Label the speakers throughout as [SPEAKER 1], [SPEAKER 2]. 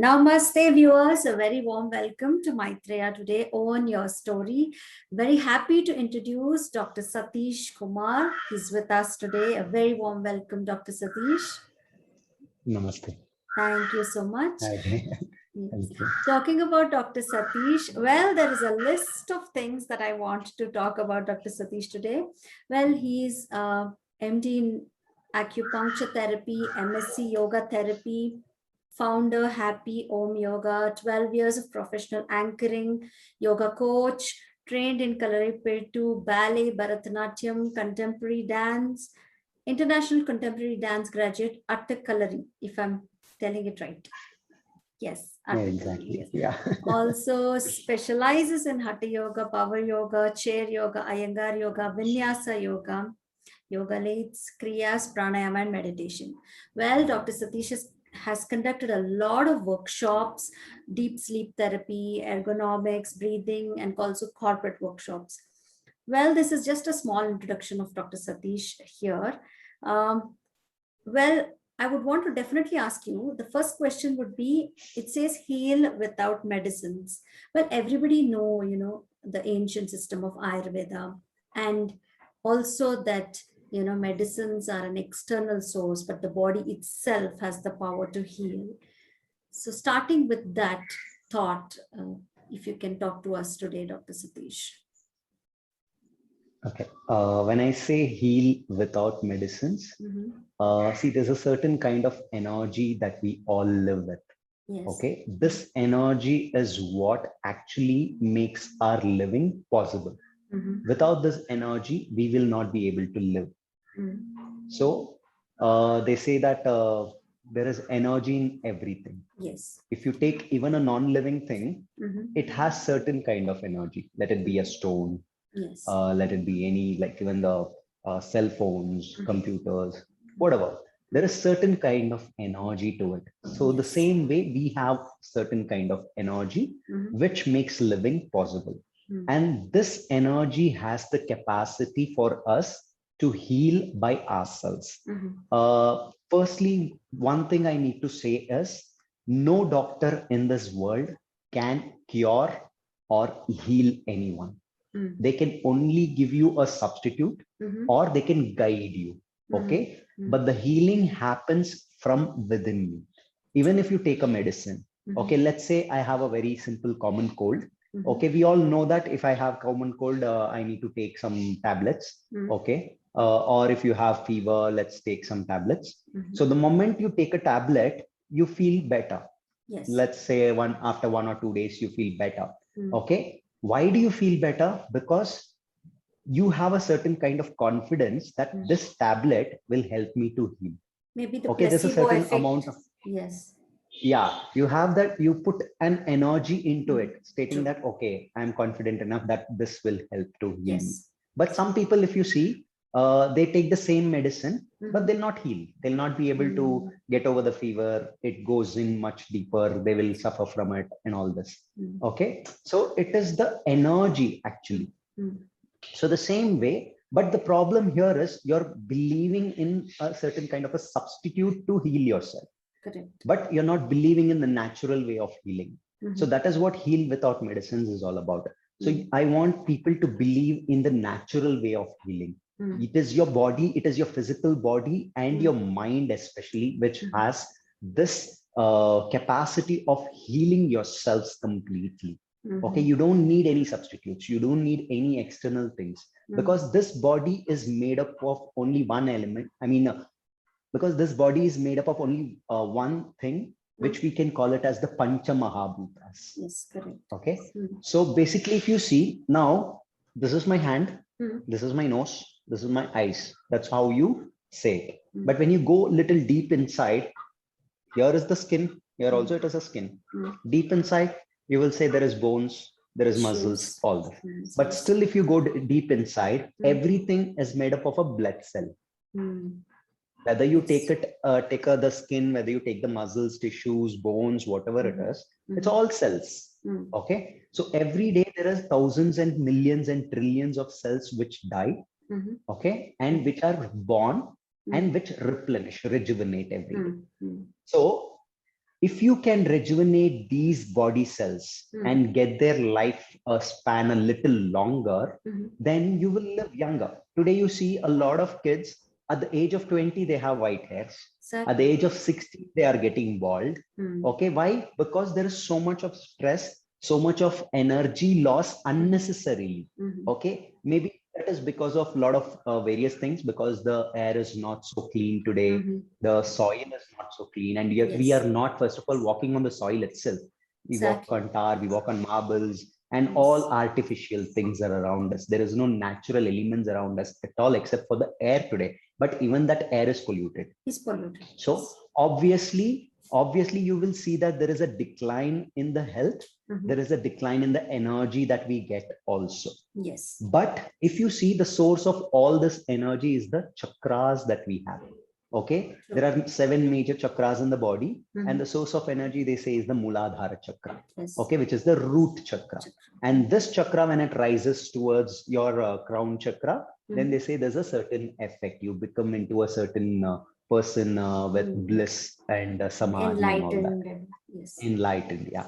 [SPEAKER 1] Namaste viewers, a very warm welcome to Maitreya today on Your Story. Very happy to introduce Dr. Satish Kumar. He's with us today. A very warm welcome, Dr. Satish.
[SPEAKER 2] Namaste.
[SPEAKER 1] Thank you so much.
[SPEAKER 2] Hi.
[SPEAKER 1] Yes. Talking about Dr. Satish, well, there is a list of things that I want to talk about Dr. Satish today. Well, he's MD in acupuncture therapy, MSc yoga therapy, founder Happy Om Yoga, 12 years of professional anchoring, yoga coach, trained in Kalaripettu, ballet, Bharatanatyam, contemporary dance, international contemporary dance graduate, Attak Kalari, if I'm telling it right. Yes,
[SPEAKER 2] yeah, exactly.
[SPEAKER 1] Yes.
[SPEAKER 2] Yeah.
[SPEAKER 1] Also specializes in Hatha Yoga, Power Yoga, Chair Yoga, Iyengar Yoga, Vinyasa Yoga, Yoga Lates, Kriyas, Pranayama, and meditation. Well, Dr. Satish has conducted a lot of workshops, deep sleep therapy, ergonomics, breathing, and also corporate workshops. Well, this is just a small introduction of Dr. Satish here. Well, I would want to definitely ask you, the first question would be, it says heal without medicines. Well, everybody know, the ancient system of Ayurveda, and also that, medicines are an external source, but the body itself has the power to heal. So starting with that thought, if you can talk to us today, Dr. Satish.
[SPEAKER 2] Okay. When I say heal without medicines, see, there's a certain kind of energy that we all live with.
[SPEAKER 1] Yes.
[SPEAKER 2] Okay. This energy is what actually makes our living possible. Without this energy, we will not be able to live. So they say that there is energy in everything.
[SPEAKER 1] Yes.
[SPEAKER 2] If you take even a non-living thing, it has certain kind of energy. Let it be a stone.
[SPEAKER 1] Yes.
[SPEAKER 2] Let it be any, like even the cell phones, computers, whatever. There is certain kind of energy to it. So the same way we have certain kind of energy, which makes living possible. And this energy has the capacity for us to heal by ourselves. Firstly, one thing I need to say is no doctor in this world can cure or heal anyone. They can only give you a substitute or they can guide you. Okay. But the healing happens from within you. Even if you take a medicine, okay, let's say I have a very simple common cold. Okay. We all know that if I have common cold, I need to take some tablets. Okay. Or if you have fever, let's take some tablets. So the moment you take a tablet, you feel better. Yes. Let's say after 1 or 2 days, you feel better. Okay. Why do you feel better? Because you have a certain kind of confidence that this tablet will help me to heal.
[SPEAKER 1] Maybe the
[SPEAKER 2] okay, there's a certain
[SPEAKER 1] effect.
[SPEAKER 2] amount of,
[SPEAKER 1] yes.
[SPEAKER 2] Yeah, you have that, you put an energy into it, stating that, okay, I'm confident enough that this will help to heal me. But some people, if you see, they take the same medicine, but they'll not heal. They'll not be able to get over the fever. It goes in much deeper. They will suffer from it and all this. Okay. So it is the energy actually. So the same way, but the problem here is you're believing in a certain kind of a substitute to heal yourself. Correct. But you're not believing in the natural way of healing. So that is what heal without medicines is all about. So I want people to believe in the natural way of healing. It is your body, it is your physical body and your mind especially, which has this capacity of healing yourselves completely. Okay, you don't need any substitutes. You don't need any external things because this body is made up of only one element. I mean, because this body is made up of only one thing, which we can call it as the Pancha Mahabhutas.
[SPEAKER 1] Yes, correct.
[SPEAKER 2] Okay.
[SPEAKER 1] Mm.
[SPEAKER 2] So basically, if you see now, this is my hand,
[SPEAKER 1] Mm.
[SPEAKER 2] this is my nose, this is my eyes. That's how you say it.
[SPEAKER 1] Mm.
[SPEAKER 2] But when you go little deep inside, here is the skin, here also it is a skin.
[SPEAKER 1] Mm.
[SPEAKER 2] Deep inside, you will say there is bones, there is muscles,
[SPEAKER 1] Tissues.
[SPEAKER 2] all that.
[SPEAKER 1] Mm.
[SPEAKER 2] But
[SPEAKER 1] Yes.
[SPEAKER 2] still, if you go deep inside,
[SPEAKER 1] Mm.
[SPEAKER 2] everything is made up of a blood cell.
[SPEAKER 1] Mm.
[SPEAKER 2] Whether you
[SPEAKER 1] Yes.
[SPEAKER 2] take the skin, whether you take the muscles, tissues, bones, whatever it is, it's all cells.
[SPEAKER 1] Mm.
[SPEAKER 2] Okay. So every day there are thousands and millions and trillions of cells which die.
[SPEAKER 1] Mhm.
[SPEAKER 2] Okay. And which are born
[SPEAKER 1] Mm.
[SPEAKER 2] and which replenish, rejuvenate every day.
[SPEAKER 1] Mm. Mm.
[SPEAKER 2] So if you can rejuvenate these body cells
[SPEAKER 1] Mm.
[SPEAKER 2] and get their life span a little longer,
[SPEAKER 1] Mhm.
[SPEAKER 2] then you will live younger. Today, you see a lot of kids at the age of 20, they have white hairs. At the
[SPEAKER 1] Exactly.
[SPEAKER 2] age of 60, they are getting bald.
[SPEAKER 1] Mm.
[SPEAKER 2] Okay, why? Because there is so much of stress, so much of energy loss unnecessarily.
[SPEAKER 1] Mhm.
[SPEAKER 2] Okay, maybe that is because of a lot of various things, because the air is not so clean today,
[SPEAKER 1] Mhm.
[SPEAKER 2] the soil is not so clean, and we
[SPEAKER 1] Yes.
[SPEAKER 2] are not, first of all, walking on the soil itself. We walk
[SPEAKER 1] Exactly.
[SPEAKER 2] on tar, we walk on marbles, and
[SPEAKER 1] Yes.
[SPEAKER 2] all artificial things are around us. There is no natural elements around us at all, except for the air today. But even that air is polluted.
[SPEAKER 1] It's polluted.
[SPEAKER 2] So obviously, you will see that there is a decline in the health.
[SPEAKER 1] Mhm.
[SPEAKER 2] There is a decline in the energy that we get also.
[SPEAKER 1] Yes.
[SPEAKER 2] But if you see, the source of all this energy is the chakras that we have. Okay,
[SPEAKER 1] True.
[SPEAKER 2] there are 7 major chakras in the body,
[SPEAKER 1] Mhm.
[SPEAKER 2] and the source of energy, they say, is the Muladhara chakra.
[SPEAKER 1] Yes.
[SPEAKER 2] Okay, which is the root chakra. And this chakra, when it rises towards your crown chakra, then
[SPEAKER 1] Mhm.
[SPEAKER 2] they say there's a certain effect. You become into a certain person with bliss and samadhi and all that.
[SPEAKER 1] Enlightened. And, yes.
[SPEAKER 2] Enlightened, yeah.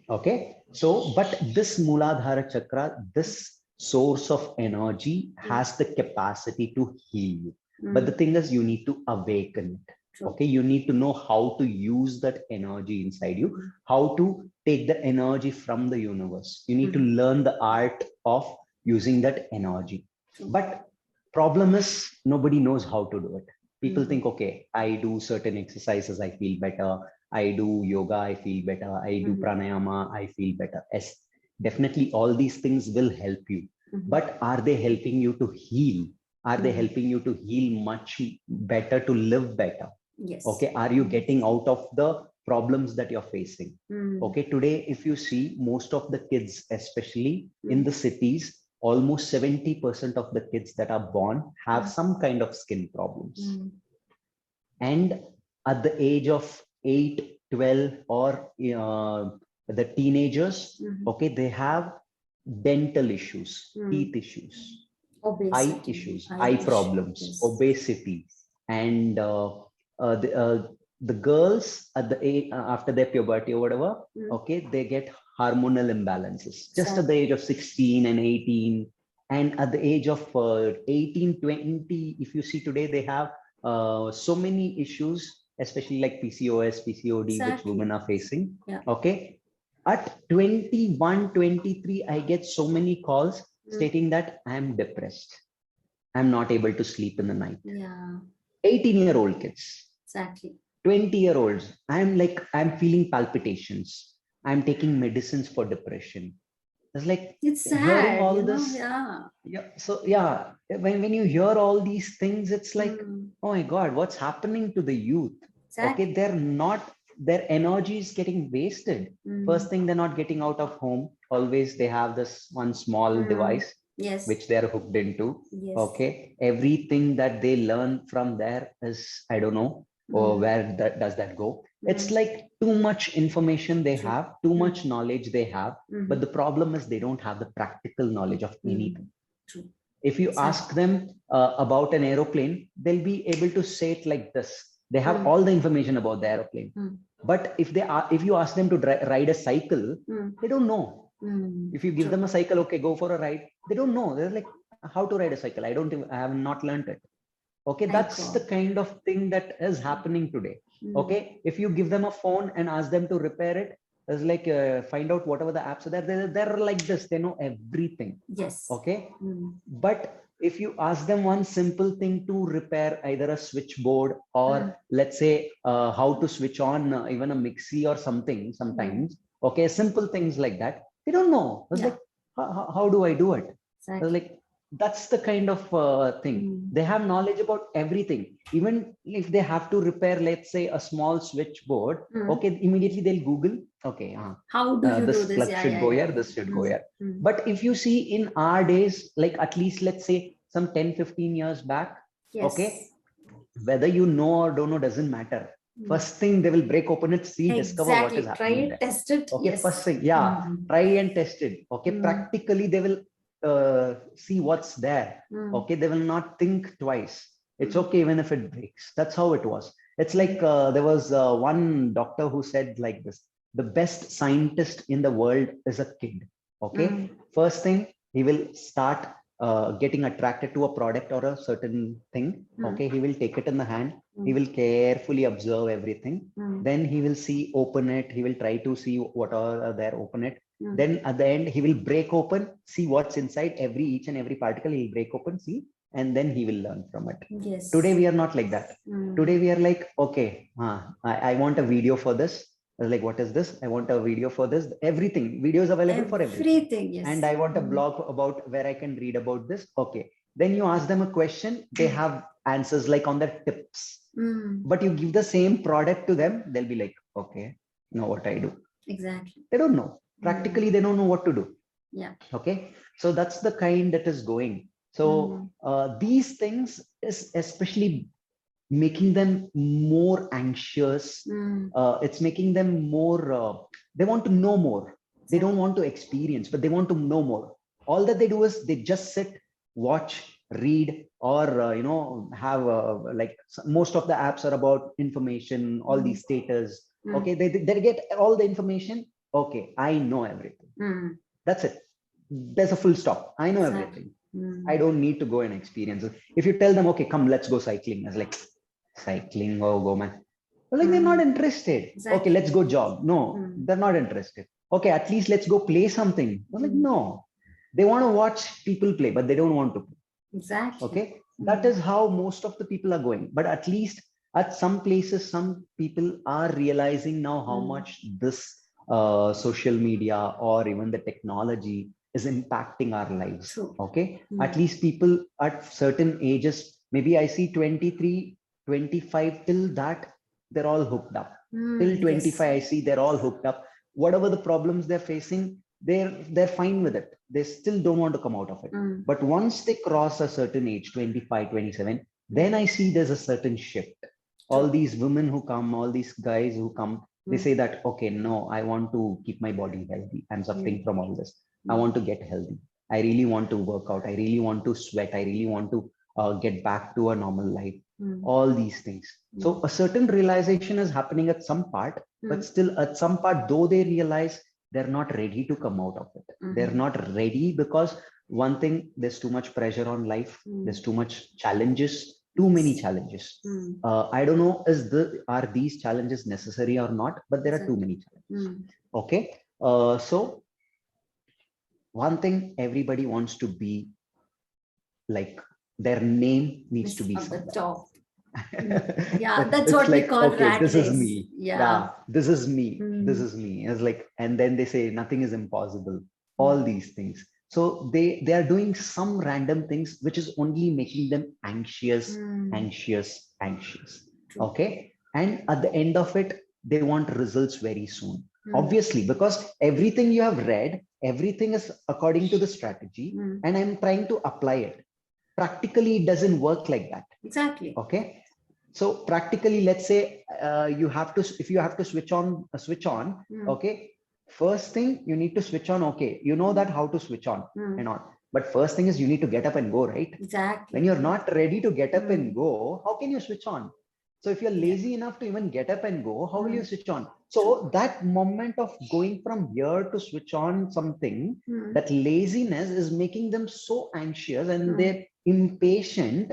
[SPEAKER 2] Okay, so but this Muladhara chakra, this source of energy, has the capacity to heal you. But the thing is, you need to awaken it.
[SPEAKER 1] True.
[SPEAKER 2] Okay, you need to know how to use that energy inside you, how to take the energy from the universe. You need to learn the art of using that energy.
[SPEAKER 1] True.
[SPEAKER 2] But problem is, nobody knows how to do it. People
[SPEAKER 1] Mhm.
[SPEAKER 2] think, okay, I do certain exercises, I feel better. I do yoga, I feel better. I do pranayama, I feel better. Yes, definitely all these things will help you. But are they helping you to heal? Are they helping you to heal much better, to live better?
[SPEAKER 1] Yes.
[SPEAKER 2] Okay, are you getting out of the problems that you're facing?
[SPEAKER 1] Mm.
[SPEAKER 2] Okay, today, if you see, most of the kids, especially in the cities, almost 70% of the kids that are born have some kind of skin problems.
[SPEAKER 1] Mm.
[SPEAKER 2] And at the age of 8, 12, or the teenagers, okay, they have dental issues, teeth issues,
[SPEAKER 1] Obesity.
[SPEAKER 2] eye issues, eye problems,
[SPEAKER 1] Yes.
[SPEAKER 2] obesity, and the girls at the age, after their puberty or whatever, okay, they get hormonal imbalances just at the age of 16 and 18. And at the age of 18, 20, if you see today, they have so many issues, especially like PCOS, PCOD, which women are facing.
[SPEAKER 1] Yeah.
[SPEAKER 2] Okay. At 21, 23, I get so many calls stating that I'm depressed. I'm not able to sleep in the night.
[SPEAKER 1] Yeah.
[SPEAKER 2] 18-year-old kids.
[SPEAKER 1] Exactly.
[SPEAKER 2] 20-year-olds. I'm feeling palpitations. I'm taking medicines for depression. It's like,
[SPEAKER 1] it's sad,
[SPEAKER 2] hearing all
[SPEAKER 1] you know?
[SPEAKER 2] this.
[SPEAKER 1] Yeah.
[SPEAKER 2] Yeah. So yeah, when you hear all these things, it's like, oh my God, what's happening to the youth?
[SPEAKER 1] Exactly.
[SPEAKER 2] Okay, their energy is getting wasted. First thing, they're not getting out of home. Always they have this one small device,
[SPEAKER 1] yes,
[SPEAKER 2] which they're hooked into.
[SPEAKER 1] Yes.
[SPEAKER 2] Okay, everything that they learn from there is, I don't know, or where does that go? It's like too much information they have, too much knowledge they have, but the problem is they don't have the practical knowledge of anything.
[SPEAKER 1] True.
[SPEAKER 2] If you ask them about an aeroplane, they'll be able to say it like this. They have all the information about the aeroplane. But if you ask them to ride a cycle, they don't know. If you give them a cycle, okay, go for a ride. They don't know. They're like, how to ride a cycle? I have not learned it. Okay, that's the kind of thing that is happening today. Okay, if you give them a phone and ask them to repair it, it's like find out whatever the apps are there. They're like this. They know everything.
[SPEAKER 1] Yes.
[SPEAKER 2] Okay, but if you ask them one simple thing to repair either a switchboard or let's say how to switch on even a mixie or something sometimes, okay, simple things like that, they don't know. I was like, how do I do it? I was like, that's the kind of thing. They have knowledge about everything. Even if they have to repair, let's say, a small switchboard, okay, immediately they'll Google, okay,
[SPEAKER 1] how do you
[SPEAKER 2] this
[SPEAKER 1] do this?
[SPEAKER 2] plug should go here, this should go here. But if you see in our days, like at least let's say some 10-15 years back, okay, whether you know or don't know doesn't matter. First thing, they will break open it, see, discover what is happening.
[SPEAKER 1] Try it, test it.
[SPEAKER 2] Okay, first thing, try and test it. Okay, practically they will see what's there. Okay, they will not think twice. It's okay even if it breaks. That's how it was. It's like there was one doctor who said like this: the best scientist in the world is a kid. Okay, first thing, he will start getting attracted to a product or a certain thing. Okay, he will take it in the hand. He will carefully observe everything. Then he will see, open it. He will try to see what are there, open it. Then at the end, he will break open, see what's inside each and every particle. He'll break open, see, and then he will learn from it. Today, we are not like that. Today, we are like, okay, I want a video for this. I was like, what is this? I want a video for this. Everything, videos available for everything. And I want a blog about where I can read about this. Okay. Then you ask them a question, they have answers like on their tips. But you give the same product to them, they'll be like, okay, know what I do.
[SPEAKER 1] Exactly.
[SPEAKER 2] They don't know. Practically, they don't know what to do.
[SPEAKER 1] Yeah.
[SPEAKER 2] Okay. So that's the kind that is going. So these things is especially making them more anxious. It's making them more, they want to know more. They don't want to experience, but they want to know more. All that they do is they just sit, watch, read, or have like most of the apps are about information, all these status. Okay, they get all the information. Okay, I know everything. That's it. There's a full stop. I know everything. I don't need to go and experience it. If you tell them, okay, come, let's go cycling, I was like, cycling, oh, go man. Like, they're not interested. Okay, let's go jog. No, they're not interested. Okay, at least let's go play something. I'm like, no, they want to watch people play, but they don't want to play.
[SPEAKER 1] Exactly.
[SPEAKER 2] Okay, that is how most of the people are going. But at least at some places, some people are realizing now how much this social media or even the technology is impacting our lives. Okay, at least people at certain ages, maybe I see 23, 25, till that they're all hooked up. Till 25, I see they're all hooked up. Whatever the problems they're facing, they're fine with it. They still don't want to come out of it. But once they cross a certain age, 25, 27, then I see there's a certain shift. All these women who come, all these guys who come, they say that, okay, no, I want to keep my body healthy. I'm suffering from all this. I want to get healthy. I really want to work out. I really want to sweat. I really want to get back to a normal life. All these things. So a certain realization is happening at some part, but still at some part, though they realize, they're not ready to come out of it. They're not ready because one thing, there's too much pressure on life. There's too much challenges, too many challenges. I don't know, are these challenges necessary or not, but there are too many challenges. Okay. So one thing, everybody wants to be like, their name needs to be
[SPEAKER 1] on the
[SPEAKER 2] somewhere.
[SPEAKER 1] top. Yeah, that's what we
[SPEAKER 2] like,
[SPEAKER 1] call
[SPEAKER 2] okay,
[SPEAKER 1] rat
[SPEAKER 2] this
[SPEAKER 1] race.
[SPEAKER 2] is me.
[SPEAKER 1] Yeah,
[SPEAKER 2] this is me. This is me. It's like, and then they say nothing is impossible. All these things. So they are doing some random things which is only making them anxious. Okay, and at the end of it, they want results very soon. Obviously, because everything you have read, everything is according to the strategy, and I'm trying to apply it. Practically, it doesn't work like that.
[SPEAKER 1] Exactly.
[SPEAKER 2] Okay. So practically, let's say you have to, if you have to switch on, okay, first thing you need to switch on. Okay, you know that how to switch on and on, but first thing is you need to get up and go, right?
[SPEAKER 1] Exactly.
[SPEAKER 2] When you're not ready to get up and go, how can you switch on? So if you're lazy enough to even get up and go, how will you switch on? So that moment of going from here to switch on something, that laziness is making them so anxious and they're impatient.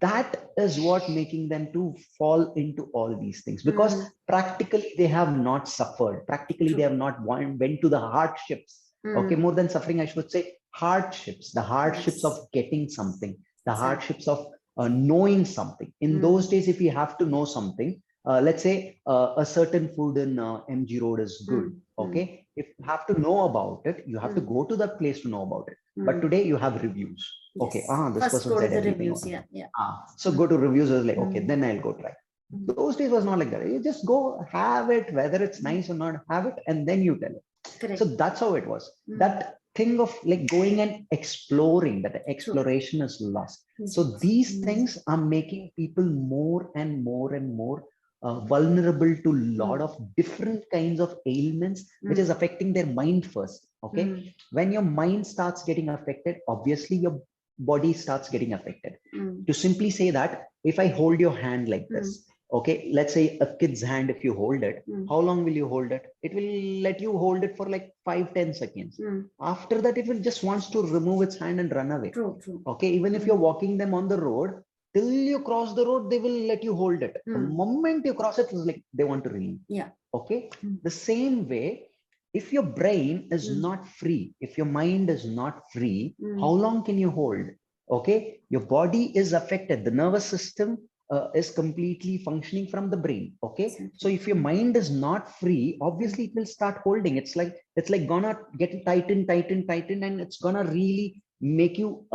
[SPEAKER 2] That is what making them to fall into all these things, because practically they have not suffered. Practically they have not went to the hardships. Okay, more than suffering, I should say, hardships, the hardships
[SPEAKER 1] Yes.
[SPEAKER 2] of getting something, the
[SPEAKER 1] Exactly.
[SPEAKER 2] hardships of knowing something. In those days, if you have to know something, let's say a certain food in MG Road is good. Okay, if you have to know about it, you have to go to that place to know about it. But today you have reviews. Okay,
[SPEAKER 1] Yes.
[SPEAKER 2] this
[SPEAKER 1] First
[SPEAKER 2] person
[SPEAKER 1] go to
[SPEAKER 2] said
[SPEAKER 1] the
[SPEAKER 2] everything.
[SPEAKER 1] reviews. Yeah. Yeah.
[SPEAKER 2] So go to reviews. I was like, okay, then I'll go try.
[SPEAKER 1] Mm.
[SPEAKER 2] Those days was not like that. You just go have it, whether it's nice or not, have it, and then you tell it.
[SPEAKER 1] Correct.
[SPEAKER 2] So that's how it was.
[SPEAKER 1] Mm.
[SPEAKER 2] That thing of like going and exploring, that exploration is lost. So these things are making people more and more and more vulnerable to a lot of different kinds of ailments, which is affecting their mind first. Okay, when your mind starts getting affected, obviously your body starts getting affected. To simply say that, if I hold your hand like this, okay, let's say a kid's hand, if you hold it, how long will you hold it? It will let you hold it for like 5-10 seconds. After that, it will just wants to remove its hand and run away.
[SPEAKER 1] True.
[SPEAKER 2] Okay, even if you're walking them on the road, till you cross the road, they will let you hold it. The moment you cross it, it's like they want to leave.
[SPEAKER 1] Yeah.
[SPEAKER 2] Okay, the same way, if your brain is not free, if your mind is not free, how long can you hold? Okay, your body is affected. The nervous system is completely functioning from the brain. Okay, so if your mind is not free, obviously it will start holding. It's like gonna get tighten, and it's gonna really make you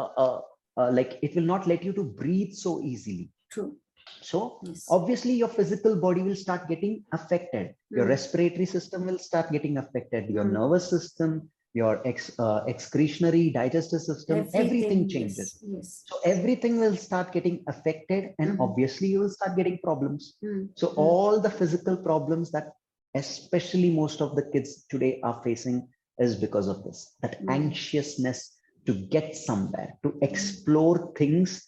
[SPEAKER 2] like it will not let you to breathe so easily.
[SPEAKER 1] True.
[SPEAKER 2] So obviously your physical body will start getting affected. Your respiratory system will start getting affected. Your nervous system, your excretionary digestive system, everything changes.
[SPEAKER 1] Yes.
[SPEAKER 2] So everything will start getting affected, and obviously you will start getting problems. So all the physical problems that especially most of the kids today are facing is because of this, that anxiousness to get somewhere, to explore things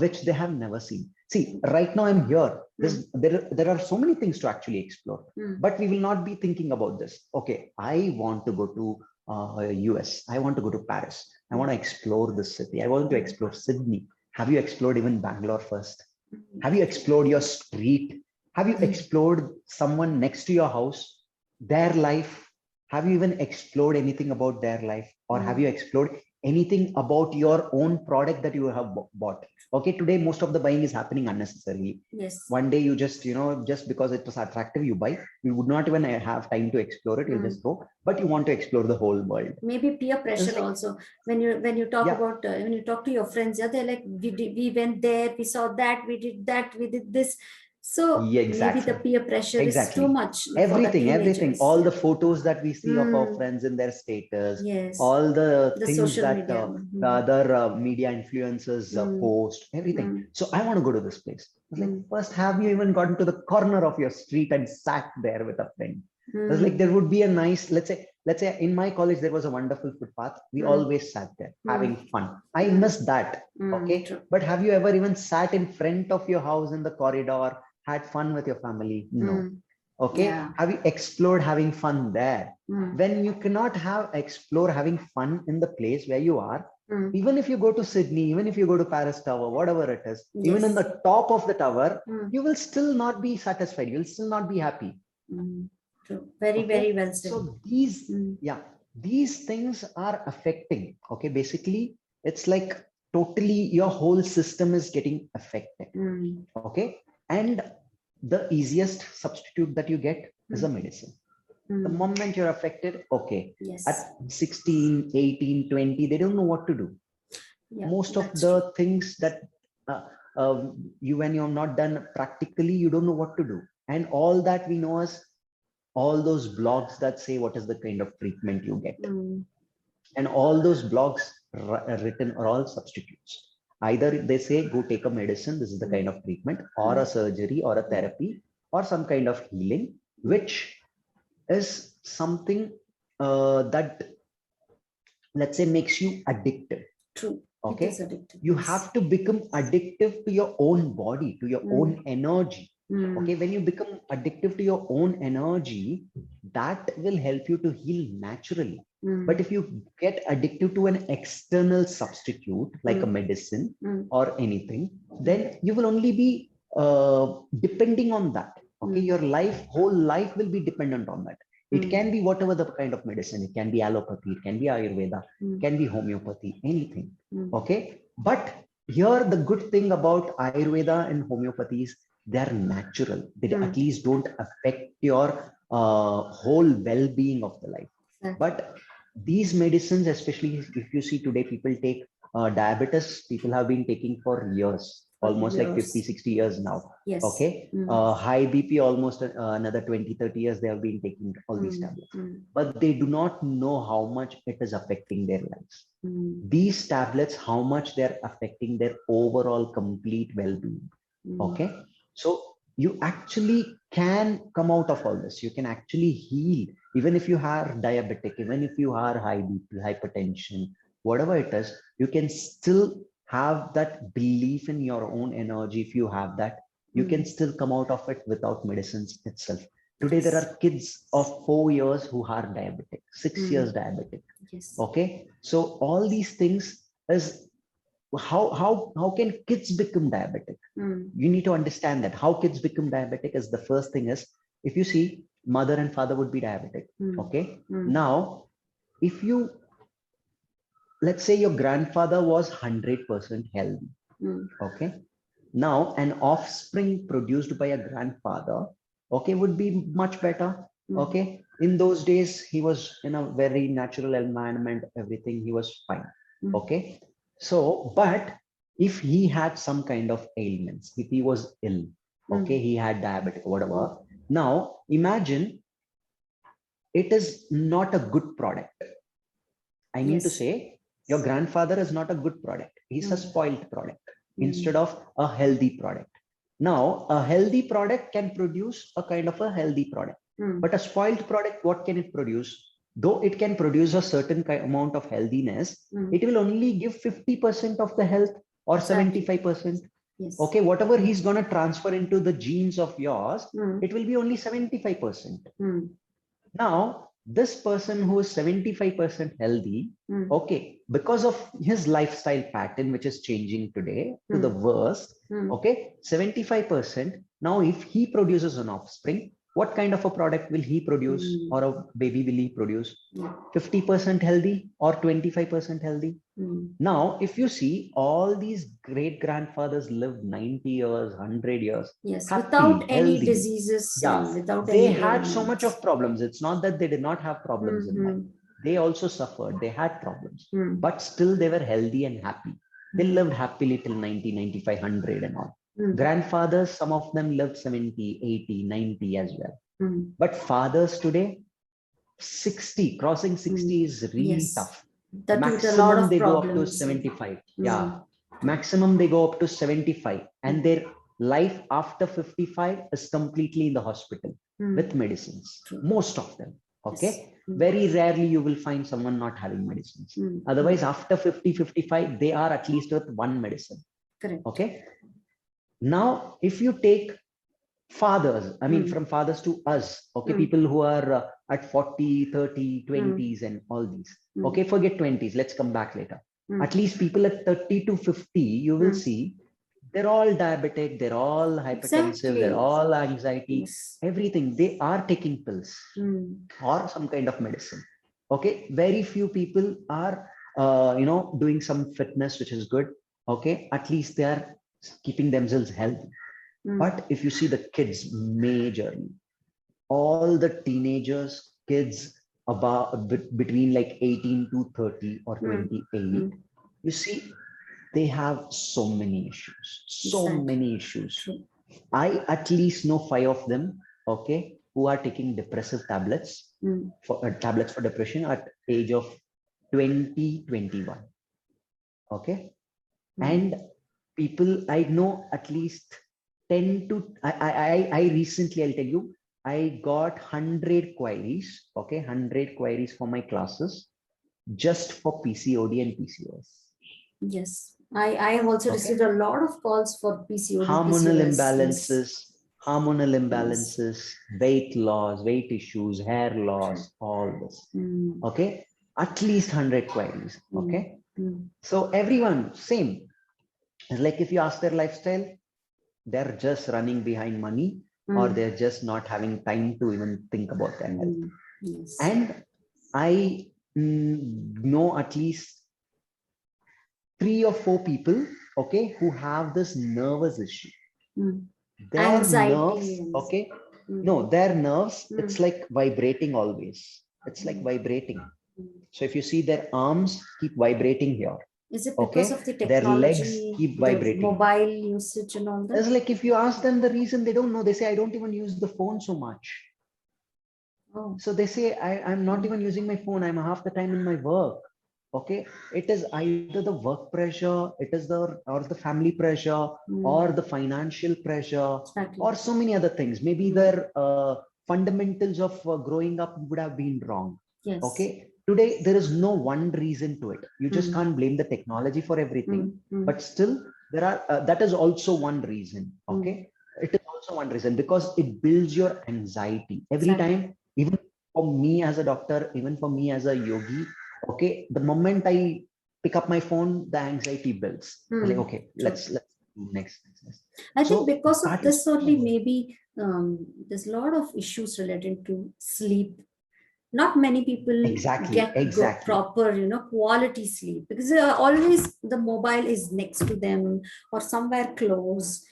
[SPEAKER 2] which they have never seen. See, right now I'm here. There are so many things to actually explore, but we will not be thinking about this. Okay, I want to go to US. I want to go to Paris. I want to explore this city. I want to explore Sydney. Have you explored even Bangalore first? Have you explored your street? Have you explored someone next to your house, their life? Have you even explored anything about their life? Or have you explored anything about your own product that you have bought? Okay, today most of the buying is happening unnecessarily.
[SPEAKER 1] Yes.
[SPEAKER 2] One day you just, just because it was attractive, you buy. You would not even have time to explore it. You'll just go, but you want to explore the whole world.
[SPEAKER 1] Maybe peer pressure also. When you talk about when you talk to your friends, they're like, we went there, we saw that, we did that, we did this. So maybe the peer pressure is too much.
[SPEAKER 2] Everything, all the photos that we see of our friends in their status, all the things
[SPEAKER 1] social
[SPEAKER 2] that
[SPEAKER 1] media.
[SPEAKER 2] the other media influencers post, everything. So I want to go to this place. I was like, first, have you even gotten to the corner of your street and sat there with a friend? I was like, there would be a nice, let's say in my college, there was a wonderful footpath. We always sat there having fun. I miss that. Okay. But have you ever even sat in front of your house in the corridor, had fun with your family? No. Okay. Have you explored having fun there? When you cannot explore having fun in the place where you are, even if you go to Sydney, even if you go to Paris Tower, whatever it is, even in the top of the tower, you will still not be satisfied. You'll still not be happy.
[SPEAKER 1] True. Very, very well said.
[SPEAKER 2] So these things are affecting. Okay. Basically, it's like totally your whole system is getting affected. Okay. And the easiest substitute that you get is a medicine. The moment you're affected, okay, at 16, 18, 20, they don't know what to do. Most of the things that when you're not done practically, you don't know what to do. And all that we know is all those blogs that say what is the kind of treatment you get. And all those blogs written are all substitutes. Either they say, go take a medicine, this is the kind of treatment, or a surgery or a therapy or some kind of healing, which is something that, let's say, makes you addictive.
[SPEAKER 1] True.
[SPEAKER 2] Okay. You have to become addictive to your own body, to your own energy. Okay. When you become addictive to your own energy, that will help you to heal naturally. But if you get addicted to an external substitute like a medicine or anything, then you will only be depending on that. Okay. Your whole life will be dependent on that. It can be whatever the kind of medicine. It can be allopathy, it can be Ayurveda, it can be homeopathy, anything. Okay. But here the good thing about Ayurveda and homeopathy is they're natural. They at least don't affect your whole well-being of the life. But these medicines, especially if you see today, people take diabetes, people have been taking for years, almost like 50, 60 years now.
[SPEAKER 1] Yes.
[SPEAKER 2] Okay. High BP, almost another 20, 30 years, they have been taking all these tablets, but they do not know how much it is affecting their lives. These tablets, how much they're affecting their overall complete well-being. Okay. So you actually can come out of all this. You can actually heal, even if you are diabetic, even if you are high BP, hypertension, whatever it is, you can still have that belief in your own energy. If you have that, you can still come out of it without medicines itself. Today, there are kids of 4 years who are diabetic, 6 years diabetic.
[SPEAKER 1] Yes.
[SPEAKER 2] Okay. So all these things is how can kids become diabetic? You need to understand that how kids become diabetic is the first thing is, if you see mother and father would be diabetic. Okay. Now, if you, let's say your grandfather was 100% healthy. Okay. Now an offspring produced by a grandfather, okay, would be much better. Okay. In those days, he was in a very natural environment, everything, he was fine. Okay. So, but if he had some kind of ailments, if he was ill, okay, he had diabetes, whatever. Now, imagine it is not a good product. I mean to say, your grandfather is not a good product. He's a spoiled product instead of a healthy product. Now, a healthy product can produce a kind of a healthy product, but a spoiled product, what can it produce? Though it can produce a certain amount of healthiness, it will only give 50% of the health or 75%. Yes. Okay, whatever he's going to transfer into the genes of yours, it will be only 75%. Now, this person who is 75% healthy, okay, because of his lifestyle pattern, which is changing today to the worst, okay, 75%. Now, if he produces an offspring, what kind of a product will he produce, or a baby will he produce? 50% healthy or 25% healthy? Now, if you see, all these great grandfathers lived 90 years, 100 years.
[SPEAKER 1] Yes,
[SPEAKER 2] happy,
[SPEAKER 1] without any
[SPEAKER 2] healthy.
[SPEAKER 1] diseases.
[SPEAKER 2] Yeah,
[SPEAKER 1] without
[SPEAKER 2] they
[SPEAKER 1] any
[SPEAKER 2] had
[SPEAKER 1] ailments.
[SPEAKER 2] so much of problems. It's not that they did not have problems in life. They also suffered. They had problems, but still they were healthy and happy. They lived happily till 90, 95, 100 and all. Grandfathers, some of them lived 70, 80, 90 as well. But fathers today, 60, crossing 60 is really tough.
[SPEAKER 1] That
[SPEAKER 2] Maximum they go up to 75. Yeah. Maximum they go up to 75. And their life after 55 is completely in the hospital with medicines. Most of them. Okay. Very rarely you will find someone not having medicines. Otherwise, after 50, 55, they are at least with one medicine.
[SPEAKER 1] Correct.
[SPEAKER 2] Okay. Now, if you take fathers, I mean, from fathers to us, okay, people who are at 40, 30, 20s and all these. Okay, forget 20s. Let's come back later. At least people at 30 to 50, you will see they're all diabetic, they're all hypertensive, they're all anxiety, everything. They are taking pills or some kind of medicine. Okay, very few people are, doing some fitness, which is good. Okay, at least they are keeping themselves healthy. But if you see the kids majorly, all the teenagers, kids about between like 18 to 30 or 28, you see, they have so many issues. I at least know 5 of them, okay, who are taking depressive tablets for tablets for depression at age of 20, 21. Okay. And people, I know at least 10 to, I recently, I'll tell you, I got 100 queries, okay, 100 queries for my classes just for PCOD and PCOS.
[SPEAKER 1] Yes, I have also received a lot of calls for PCOD,
[SPEAKER 2] hormonal
[SPEAKER 1] PCOS.
[SPEAKER 2] imbalances, weight loss, weight issues, hair loss, all this. Okay, at least 100 queries. Okay, so everyone same. It's like if you ask their lifestyle, they're just running behind money, or they're just not having time to even think about their health.
[SPEAKER 1] Yes.
[SPEAKER 2] And I know at least 3 or 4 people, okay, who have this nervous issue.
[SPEAKER 1] Mm.
[SPEAKER 2] Their
[SPEAKER 1] Anxiety.
[SPEAKER 2] nerves, okay,
[SPEAKER 1] Mm.
[SPEAKER 2] no, their nerves,
[SPEAKER 1] Mm.
[SPEAKER 2] it's like vibrating always. It's like vibrating. So if you see their arms keep vibrating here,
[SPEAKER 1] Is it because of the
[SPEAKER 2] their legs
[SPEAKER 1] technology,
[SPEAKER 2] keep
[SPEAKER 1] the
[SPEAKER 2] vibrating.
[SPEAKER 1] mobile usage and all that?
[SPEAKER 2] It's like if you ask them the reason, they don't know. They say, I don't even use the phone so much.
[SPEAKER 1] Oh.
[SPEAKER 2] So they say, I'm not even using my phone. I'm half the time in my work. Okay. It is either the work pressure, it is the family pressure, or the financial pressure,
[SPEAKER 1] Exactly.
[SPEAKER 2] or so many other things. Maybe their fundamentals of growing up would have been wrong.
[SPEAKER 1] Yes.
[SPEAKER 2] Okay. Today, there is no one reason to it. You just can't blame the technology for everything. But still, there are that is also one reason. Okay. It is also one reason because it builds your anxiety every time. Even for me as a doctor, even for me as a yogi, okay, the moment I pick up my phone, the anxiety builds. Like, okay, let's do next.
[SPEAKER 1] I
[SPEAKER 2] So
[SPEAKER 1] think because of
[SPEAKER 2] that
[SPEAKER 1] this
[SPEAKER 2] is
[SPEAKER 1] only, maybe there's a lot of issues related to sleep. Not many people get proper, quality sleep, because always the mobile is next to them or somewhere close.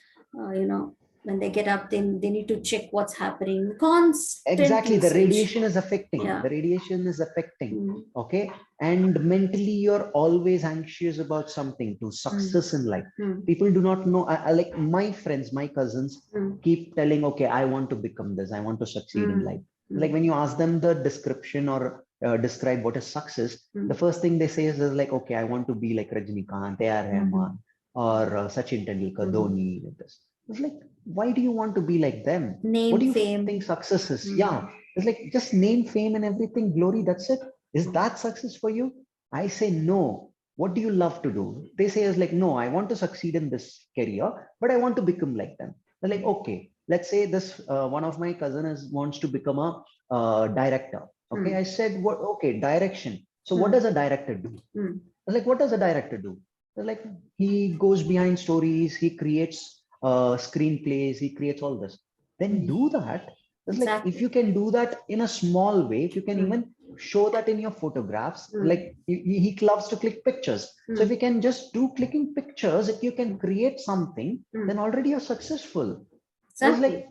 [SPEAKER 1] When they get up, then they need to check what's happening constantly.
[SPEAKER 2] Exactly, the radiation is affecting.
[SPEAKER 1] Yeah.
[SPEAKER 2] The radiation is affecting. Okay, and mentally you're always anxious about something, to success in life. People do not know. I like my friends, my cousins keep telling, okay, I want to become this, I want to succeed in life. Like when you ask them the description or describe what is success, the first thing they say is like, okay, I want to be like Rajinikanth, A.R. Rahman, or Sachin Tendulkar, Dhoni. This. It's like, why do you want to be like them?
[SPEAKER 1] Name,
[SPEAKER 2] what do you
[SPEAKER 1] fame.
[SPEAKER 2] think success is? Yeah, it's like just name, fame, and everything, glory. That's it. Is that success for you? I say no. What do you love to do? They say is like, no, I want to succeed in this career, but I want to become like them. They're like, okay, let's say this one of my cousins wants to become a director. Okay, I said, what? Okay, direction. So what does a director do? Like, what does a director do? Like, he goes behind stories, he creates screenplays, he creates all this. Then do that. It's like if you can do that in a small way, if you can even show that in your photographs, like he loves to click pictures. So if you can just do clicking pictures, if you can create something, then already you're successful. It's like,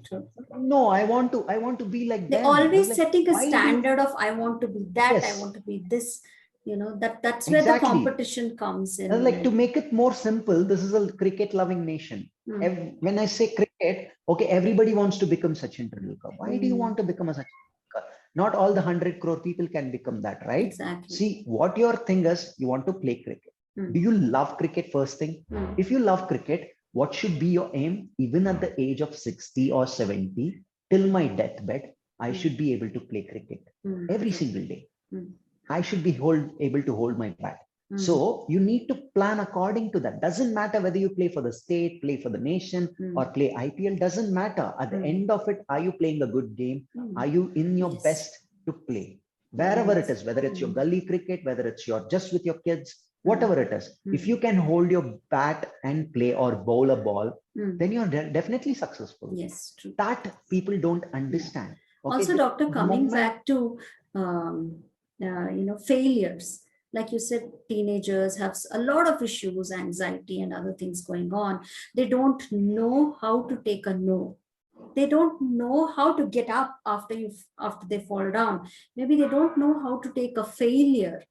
[SPEAKER 2] no, I want to be like
[SPEAKER 1] They're
[SPEAKER 2] them.
[SPEAKER 1] always
[SPEAKER 2] like,
[SPEAKER 1] setting a standard of I want to be that, I want to be this, that's where the competition comes in.
[SPEAKER 2] Like, to make it more simple, this is a cricket loving nation. When I say cricket, okay, everybody wants to become Sachin Tendulkar. Why do you want to become a Sachin Tendulkar? Not all the 100 crore people can become that, right?
[SPEAKER 1] Exactly.
[SPEAKER 2] See, what your thing is, you want to play cricket. Do you love cricket first thing? If you love cricket, what should be your aim? Even at the age of 60 or 70, till my deathbed, I should be able to play cricket every single day. I should be able to hold my bat. So you need to plan according to that. Doesn't matter whether you play for the state, play for the nation, or play IPL. Doesn't matter. At the end of it, are you playing a good game? Are you in your best to play? Wherever it is, whether it's your gully cricket, whether it's your just with your kids, whatever it is. If you can hold your bat and play or bowl a ball, then you're definitely successful.
[SPEAKER 1] Yes, true.
[SPEAKER 2] That people don't understand. Okay,
[SPEAKER 1] also, doctor, coming back to failures, like you said, teenagers have a lot of issues, anxiety and other things going on. They don't know how to take a no. They don't know how to get up after they fall down. Maybe they don't know how to take a failure.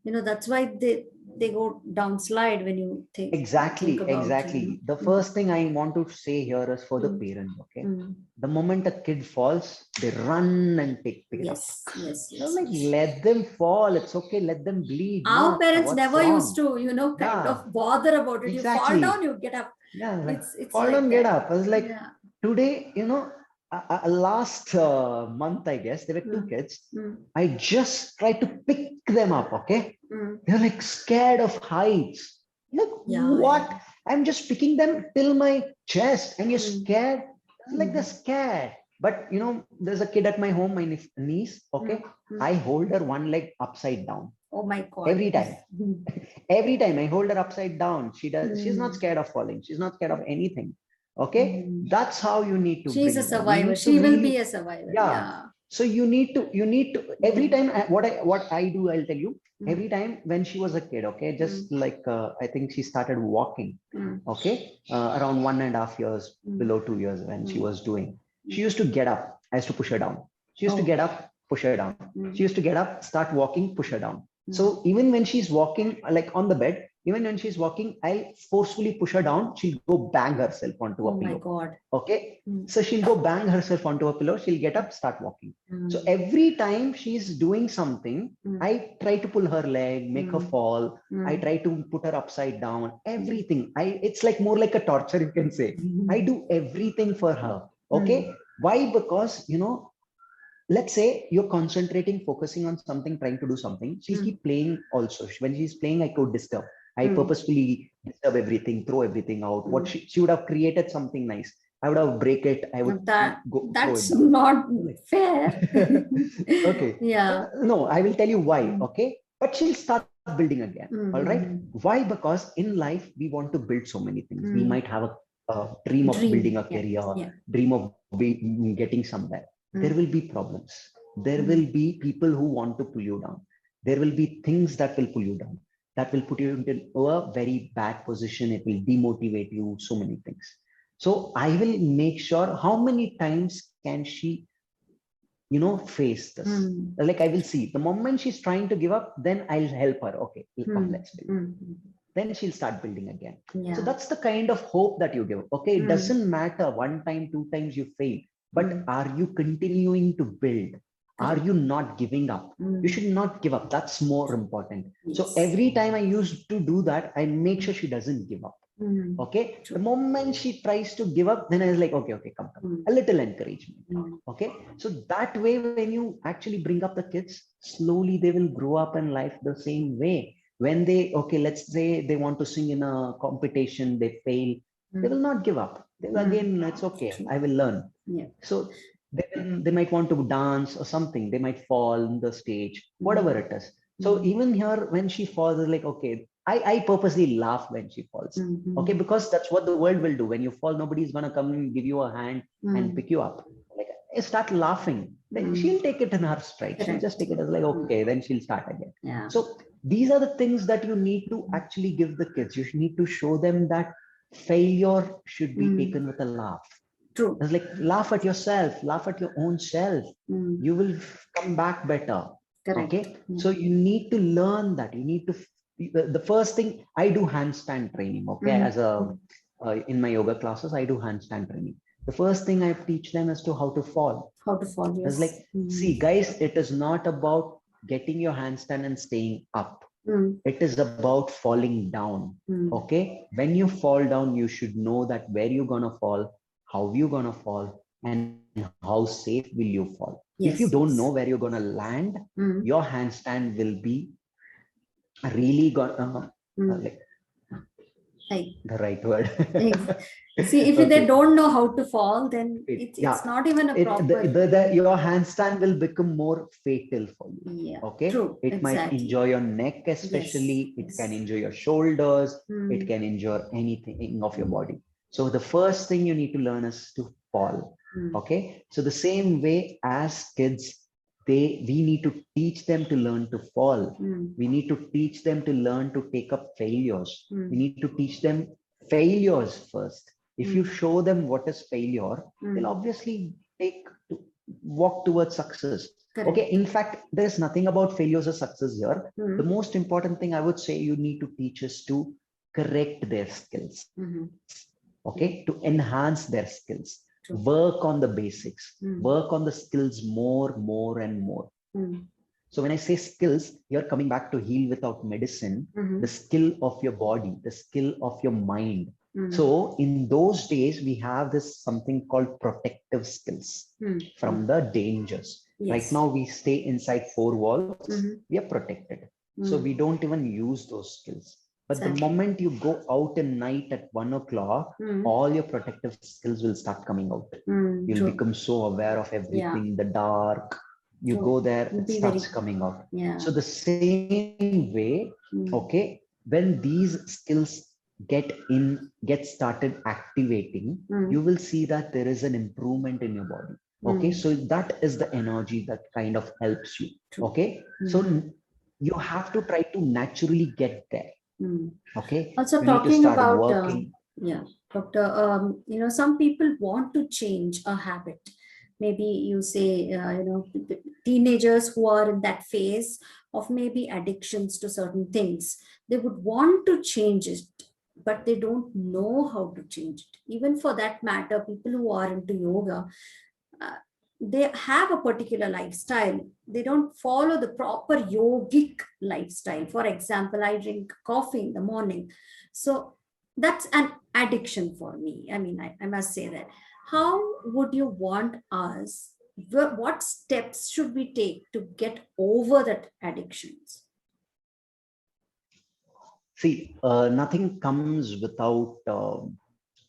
[SPEAKER 1] That's why they go down slide when you think.
[SPEAKER 2] Exactly. The first thing I want to say here is for the parent. Okay, the moment a kid falls, they run and take pick it up.
[SPEAKER 1] Yes.
[SPEAKER 2] Like, let them fall. It's okay. Let them bleed.
[SPEAKER 1] Our
[SPEAKER 2] No,
[SPEAKER 1] parents
[SPEAKER 2] what's
[SPEAKER 1] never
[SPEAKER 2] wrong?
[SPEAKER 1] used to, kind of bother about it.
[SPEAKER 2] Exactly.
[SPEAKER 1] You fall down, you get up.
[SPEAKER 2] Yeah, like,
[SPEAKER 1] it's
[SPEAKER 2] fall
[SPEAKER 1] like
[SPEAKER 2] down,
[SPEAKER 1] that.
[SPEAKER 2] get up. I was like, today, last month, I guess, there were 2 kids. I just tried to pick them up. Okay, they're like scared of heights. Like, what? I'm just picking them till my chest, and you're scared. It's like they're scared. But there's a kid at my home, my niece. Okay, I hold her one leg upside down.
[SPEAKER 1] Oh my God!
[SPEAKER 2] Every time, every time I hold her upside down, she does. She's not scared of falling. She's not scared of anything. Okay, that's how you need to.
[SPEAKER 1] She's a survivor. She will be a survivor. Yeah.
[SPEAKER 2] So you need to every time what I do, I'll tell you, every time when she was a kid, okay, just like I think she started walking, okay, around 1.5 years, below 2 years when she was doing, she used to get up. I used to push her down. She used to get up, push her down. She used to get up, start walking, push her down. So even when she's walking, like on the bed, even when she's walking, I forcefully push her down. She'll go bang herself onto a
[SPEAKER 1] Oh my
[SPEAKER 2] pillow.
[SPEAKER 1] God.
[SPEAKER 2] Okay. So she'll go bang herself onto a pillow. She'll get up, start walking. So every time she's doing something, I try to pull her leg, make her fall. I try to put her upside down, everything. It's like more like a torture, you can say. I do everything for her. Okay. Why? Because, let's say you're concentrating, focusing on something, trying to do something. She'll keep playing also. When she's playing, I could disturb. I purposefully disturb everything, throw everything out. What she would have created something nice. I would have break it. I would go throw it
[SPEAKER 1] That's
[SPEAKER 2] down.
[SPEAKER 1] not fair.
[SPEAKER 2] Okay.
[SPEAKER 1] Yeah.
[SPEAKER 2] No, I will tell you why. Okay. But she'll start building again. All right. Why? Because in life, we want to build so many things. We might have a dream of building a career, dream of getting somewhere. There will be problems. There will be people who want to pull you down. There will be things that will pull you down, that will put you into a very bad position. It will demotivate you, so many things. So I will make sure how many times can she, face this. Like I will see the moment she's trying to give up, then I'll help her. Okay, come, let's build. Then she'll start building again. So that's the kind of hope that you give. Okay, it doesn't matter 1 time, 2 times you fail, but are you continuing to build? Are you not giving up? You should not give up. That's more important. So every time I used to do that, I make sure she doesn't give up. Okay. The moment she tries to give up, then I was like, okay, come. A little encouragement. Okay. So that way, when you actually bring up the kids, slowly they will grow up in life the same way. When they, okay, let's say they want to sing in a competition, they fail, they will not give up. They will again, it's okay. I will learn. So they might want to dance or something. They might fall on the stage, whatever it is. So even here, when she falls, it's like, okay, I purposely laugh when she falls. Okay, because that's what the world will do. When you fall, nobody's gonna come and give you a hand and pick you up. Like, I start laughing. Then she'll take it in her stride. She'll just take it as like, okay, then she'll start again.
[SPEAKER 1] Yeah.
[SPEAKER 2] So these are the things that you need to actually give the kids. You need to show them that failure should be taken with a laugh.
[SPEAKER 1] True.
[SPEAKER 2] It's like laugh at yourself, laugh at your own self. You will come back better.
[SPEAKER 1] Correct.
[SPEAKER 2] Okay. So you need to learn that. You need to, the first thing, I do handstand training. Okay. As a, in my yoga classes, I do handstand training. The first thing I teach them is to how to fall.
[SPEAKER 1] How to fall. Yes.
[SPEAKER 2] It's like, see guys, it is not about getting your handstand and staying up. It is about falling down. Okay. When you fall down, you should know that where you're gonna fall, how you're gonna fall, and how safe will you fall.
[SPEAKER 1] Yes,
[SPEAKER 2] if you don't know where you're gonna land, your handstand will be really like the right word.
[SPEAKER 1] See, if they don't know how to fall, then it's not even a proper.
[SPEAKER 2] Your handstand will become more fatal for you.
[SPEAKER 1] Yeah.
[SPEAKER 2] Okay.
[SPEAKER 1] True.
[SPEAKER 2] It might injure your neck, especially. It can injure your shoulders. It can injure anything of your body. So the first thing you need to learn is to fall. Okay. So the same way as kids, we need to teach them to learn to fall. We need to teach them to learn to take up failures. We need to teach them failures first. If you show them what is failure, they'll obviously walk towards success. Correct. Okay. In fact, there's nothing about failures or success here. The most important thing I would say you need to teach is to correct their skills. Okay. To enhance their skills. Work on the basics, work on the skills more and more. So when I say skills, you're coming back to heal without medicine, the skill of your body, the skill of your mind. So in those days, we have this something called protective skills from the dangers. Right now, we stay inside 4 walls, we are protected. So we don't even use those skills. But the moment you go out at night at 1 o'clock, all your protective skills will start coming out. You'll become so aware of everything, the dark. You go there, it starts coming out. So the same way, okay, when these skills get started activating, you will see that there is an improvement in your body. Okay,
[SPEAKER 1] Mm.
[SPEAKER 2] so that is the energy that kind of helps you.
[SPEAKER 1] True.
[SPEAKER 2] Okay,
[SPEAKER 1] Mm.
[SPEAKER 2] so you have to try to naturally get there.
[SPEAKER 1] Mm.
[SPEAKER 2] Okay,
[SPEAKER 1] Also
[SPEAKER 2] you need to
[SPEAKER 1] talking
[SPEAKER 2] start
[SPEAKER 1] about,
[SPEAKER 2] working.
[SPEAKER 1] yeah, Doctor, some people want to change a habit. Maybe you say, teenagers who are in that phase of maybe addictions to certain things, they would want to change it, but they don't know how to change it. Even for that matter, people who are into yoga, uh, they have a particular lifestyle. They don't follow the proper yogic lifestyle. For example, I drink coffee in the morning. So that's an addiction for me. I mean, I must say that. How would you want us, what steps should we take to get over that addictions?
[SPEAKER 2] See, nothing comes without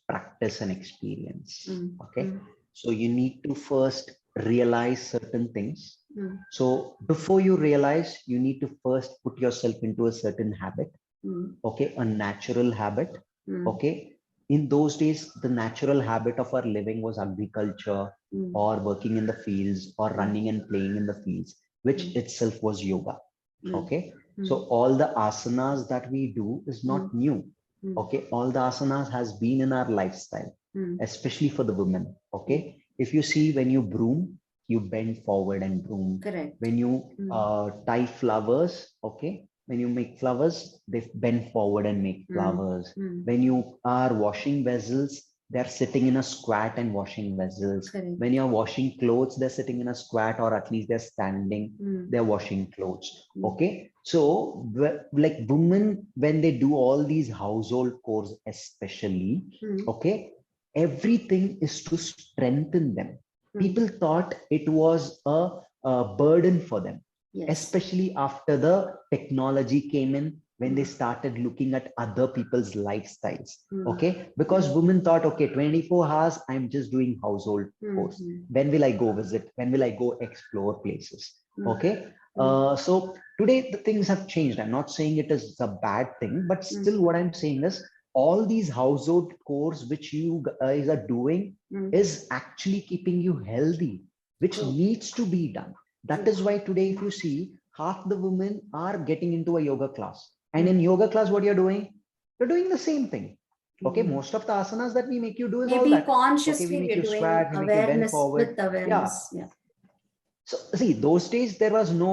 [SPEAKER 2] practice and experience.
[SPEAKER 1] Mm,
[SPEAKER 2] Okay,
[SPEAKER 1] mm,
[SPEAKER 2] so you need to first realize certain things.
[SPEAKER 1] mm,
[SPEAKER 2] So before you realize, you need to first put yourself into a certain habit.
[SPEAKER 1] mm,
[SPEAKER 2] Okay, a natural habit.
[SPEAKER 1] mm,
[SPEAKER 2] Okay, in those days, the natural habit of our living was agriculture
[SPEAKER 1] mm,
[SPEAKER 2] or working in the fields or running and playing in the fields, which
[SPEAKER 1] mm,
[SPEAKER 2] itself was yoga.
[SPEAKER 1] mm,
[SPEAKER 2] Okay, so
[SPEAKER 1] mm,
[SPEAKER 2] all the asanas that we do is
[SPEAKER 1] mm,
[SPEAKER 2] not new.
[SPEAKER 1] mm,
[SPEAKER 2] Okay, all the asanas has been in our lifestyle,
[SPEAKER 1] mm.
[SPEAKER 2] especially for the women.
[SPEAKER 1] Mm.
[SPEAKER 2] Okay, if you see when you broom, you bend forward and broom.
[SPEAKER 1] Correct.
[SPEAKER 2] When you
[SPEAKER 1] Mm,
[SPEAKER 2] tie flowers, okay, when you make flowers, they bend forward and make
[SPEAKER 1] mm,
[SPEAKER 2] flowers.
[SPEAKER 1] mm.
[SPEAKER 2] When you are washing vessels, they're sitting in a squat and washing vessels. When
[SPEAKER 1] Correct.
[SPEAKER 2] you're washing clothes, they're sitting in a squat or at least they're standing,
[SPEAKER 1] Mm,
[SPEAKER 2] they're washing clothes.
[SPEAKER 1] mm,
[SPEAKER 2] Okay. So, like women, when they do all these household chores, especially,
[SPEAKER 1] mm,
[SPEAKER 2] okay, everything is to strengthen them.
[SPEAKER 1] mm.
[SPEAKER 2] People thought it was a burden for them,
[SPEAKER 1] Yes.
[SPEAKER 2] especially after the technology came in, when they
[SPEAKER 1] Mm,
[SPEAKER 2] started looking at other people's lifestyles.
[SPEAKER 1] mm,
[SPEAKER 2] Okay, because
[SPEAKER 1] mm,
[SPEAKER 2] women thought, okay, 24 hours I'm just doing household
[SPEAKER 1] mm,
[SPEAKER 2] chores.
[SPEAKER 1] mm,
[SPEAKER 2] When will I go visit? When will I go explore places?
[SPEAKER 1] mm,
[SPEAKER 2] Okay,
[SPEAKER 1] mm,
[SPEAKER 2] so today the things have changed. I'm not saying it is a bad thing, but
[SPEAKER 1] mm,
[SPEAKER 2] still what I'm saying is all these household chores which you guys are doing
[SPEAKER 1] mm.
[SPEAKER 2] is actually keeping you healthy, which
[SPEAKER 1] True.
[SPEAKER 2] needs to be done. That
[SPEAKER 1] True.
[SPEAKER 2] is why today, if you see, half the women are getting into a yoga class. And in
[SPEAKER 1] Mm,
[SPEAKER 2] yoga class, what you're doing? You're doing the same thing. Okay,
[SPEAKER 1] mm.
[SPEAKER 2] most of the asanas that we make you do is all
[SPEAKER 1] Maybe
[SPEAKER 2] that. Okay, we
[SPEAKER 1] consciously
[SPEAKER 2] make
[SPEAKER 1] we're
[SPEAKER 2] you
[SPEAKER 1] doing
[SPEAKER 2] squat, we make you bend
[SPEAKER 1] awareness
[SPEAKER 2] forward.
[SPEAKER 1] with
[SPEAKER 2] Yeah.
[SPEAKER 1] awareness. Yeah.
[SPEAKER 2] So see, those days there was no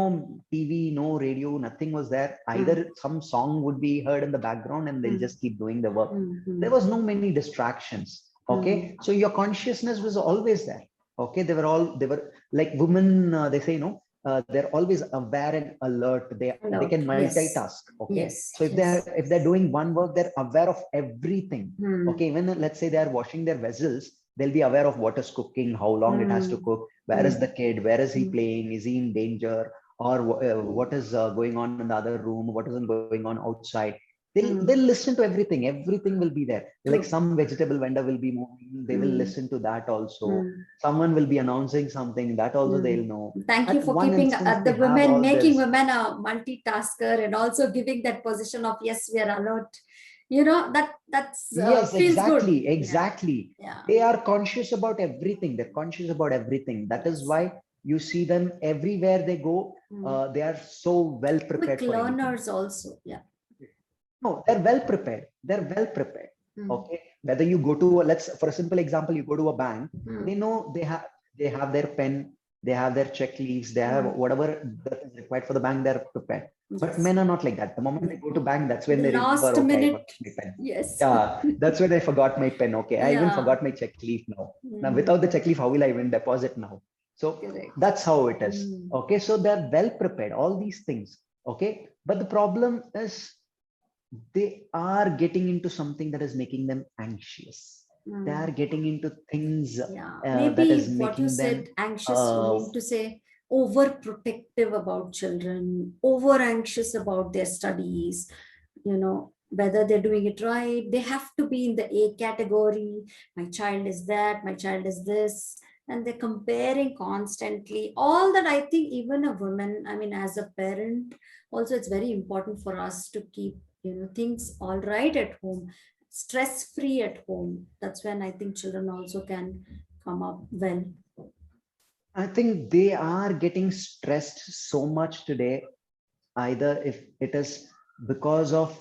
[SPEAKER 2] TV, no radio, nothing was there.
[SPEAKER 1] Mm,
[SPEAKER 2] Either some song would be heard in the background and they'll
[SPEAKER 1] mm,
[SPEAKER 2] just keep doing the work.
[SPEAKER 1] mm,
[SPEAKER 2] There
[SPEAKER 1] mm,
[SPEAKER 2] was no many distractions.
[SPEAKER 1] mm,
[SPEAKER 2] Okay, so your consciousness was always there. Okay, they were like women. They say no. They're always aware and alert. They
[SPEAKER 1] Alert.
[SPEAKER 2] can
[SPEAKER 1] Yes.
[SPEAKER 2] multitask. Okay,
[SPEAKER 1] Yes.
[SPEAKER 2] so
[SPEAKER 1] Yes.
[SPEAKER 2] if they're doing one work, they're aware of everything.
[SPEAKER 1] Mm,
[SPEAKER 2] Okay, even let's say they're washing their vessels, they'll be aware of what is cooking, how long it has to
[SPEAKER 1] mm,
[SPEAKER 2] cook, where is
[SPEAKER 1] mm,
[SPEAKER 2] the kid, where is he
[SPEAKER 1] mm,
[SPEAKER 2] playing, is he in danger, or what is going on in the other room, what isn't going on outside. They'll
[SPEAKER 1] mm.
[SPEAKER 2] listen to everything. Everything will be there. Like
[SPEAKER 1] True.
[SPEAKER 2] some vegetable vendor will be moving, they will
[SPEAKER 1] Mm,
[SPEAKER 2] listen to that also.
[SPEAKER 1] mm.
[SPEAKER 2] Someone will be announcing something, that also they'll
[SPEAKER 1] Mm.
[SPEAKER 2] know.
[SPEAKER 1] Thank you
[SPEAKER 2] At
[SPEAKER 1] for
[SPEAKER 2] one
[SPEAKER 1] keeping
[SPEAKER 2] instance, they
[SPEAKER 1] the
[SPEAKER 2] have
[SPEAKER 1] women,
[SPEAKER 2] all
[SPEAKER 1] making
[SPEAKER 2] this.
[SPEAKER 1] women a multitasker and also giving that position of yes, we are alert. That's
[SPEAKER 2] Yes,
[SPEAKER 1] feels good.
[SPEAKER 2] exactly,
[SPEAKER 1] Yeah,
[SPEAKER 2] exactly.
[SPEAKER 1] yeah.
[SPEAKER 2] They are conscious about everything. They're conscious about everything. That is
[SPEAKER 1] Yes.
[SPEAKER 2] why you see them everywhere they go.
[SPEAKER 1] Mm.
[SPEAKER 2] They are so well
[SPEAKER 1] Quick
[SPEAKER 2] prepared for anything.
[SPEAKER 1] learners also. Yeah.
[SPEAKER 2] No, they're well prepared. They're well prepared.
[SPEAKER 1] Mm.
[SPEAKER 2] Okay. Whether you go to let's for a simple example, you go to a bank, they
[SPEAKER 1] Mm.
[SPEAKER 2] know they have their pen, they have their check leaves, they have
[SPEAKER 1] Mm.
[SPEAKER 2] whatever that is required for the bank, they're prepared. But
[SPEAKER 1] Yes.
[SPEAKER 2] men are not like that. The moment they
[SPEAKER 1] Mm.
[SPEAKER 2] go to bank, that's when
[SPEAKER 1] The
[SPEAKER 2] they remember,
[SPEAKER 1] last
[SPEAKER 2] okay, I
[SPEAKER 1] minute.
[SPEAKER 2] forgot my pen.
[SPEAKER 1] Yes.
[SPEAKER 2] Yeah, that's when I forgot my pen. Okay, I even
[SPEAKER 1] Yeah.
[SPEAKER 2] forgot my check leaf now. Now
[SPEAKER 1] Mm.
[SPEAKER 2] without the check leaf, how will I even deposit now? So
[SPEAKER 1] Correct.
[SPEAKER 2] that's how it is.
[SPEAKER 1] Mm.
[SPEAKER 2] Okay, so they're well prepared, all these things. Okay, but the problem is they are getting into something that is making them anxious. They
[SPEAKER 1] Mm.
[SPEAKER 2] are getting into things
[SPEAKER 1] Yeah,
[SPEAKER 2] that is
[SPEAKER 1] maybe what you
[SPEAKER 2] making them
[SPEAKER 1] said, anxious, you
[SPEAKER 2] uh,
[SPEAKER 1] mean to say overprotective about children, over anxious about their studies, whether they're doing it right. They have to be in the A category. My child is that, my child is this. And they're comparing constantly. All that, I think, even a woman, I mean, as a parent, also it's very important for us to keep, things all right at home, stress free at home. That's when I think children also can come up well.
[SPEAKER 2] I think they are getting stressed so much today, either if it is because of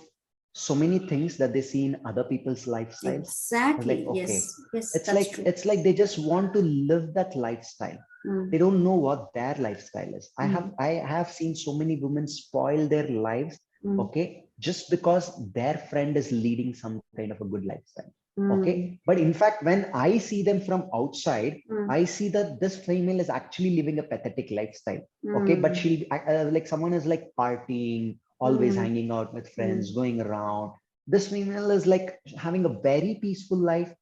[SPEAKER 2] so many things that they see in other people's lifestyles. It's like,
[SPEAKER 1] Exactly.
[SPEAKER 2] okay,
[SPEAKER 1] Yes. Yes, that's true.
[SPEAKER 2] it's like they just want to live that lifestyle.
[SPEAKER 1] Mm,
[SPEAKER 2] They don't know what their lifestyle is.
[SPEAKER 1] mm,
[SPEAKER 2] I have seen so many women spoil their lives,
[SPEAKER 1] mm,
[SPEAKER 2] okay, just because their friend is leading some kind of a good lifestyle. Okay.
[SPEAKER 1] mm,
[SPEAKER 2] But in fact, when I see them from outside,
[SPEAKER 1] mm,
[SPEAKER 2] I see that this female is actually living a pathetic lifestyle. Okay. But
[SPEAKER 1] mm,
[SPEAKER 2] she'll like someone is like partying, always
[SPEAKER 1] mm,
[SPEAKER 2] hanging out with
[SPEAKER 1] mm.
[SPEAKER 2] friends, going around. This female is like having a very peaceful life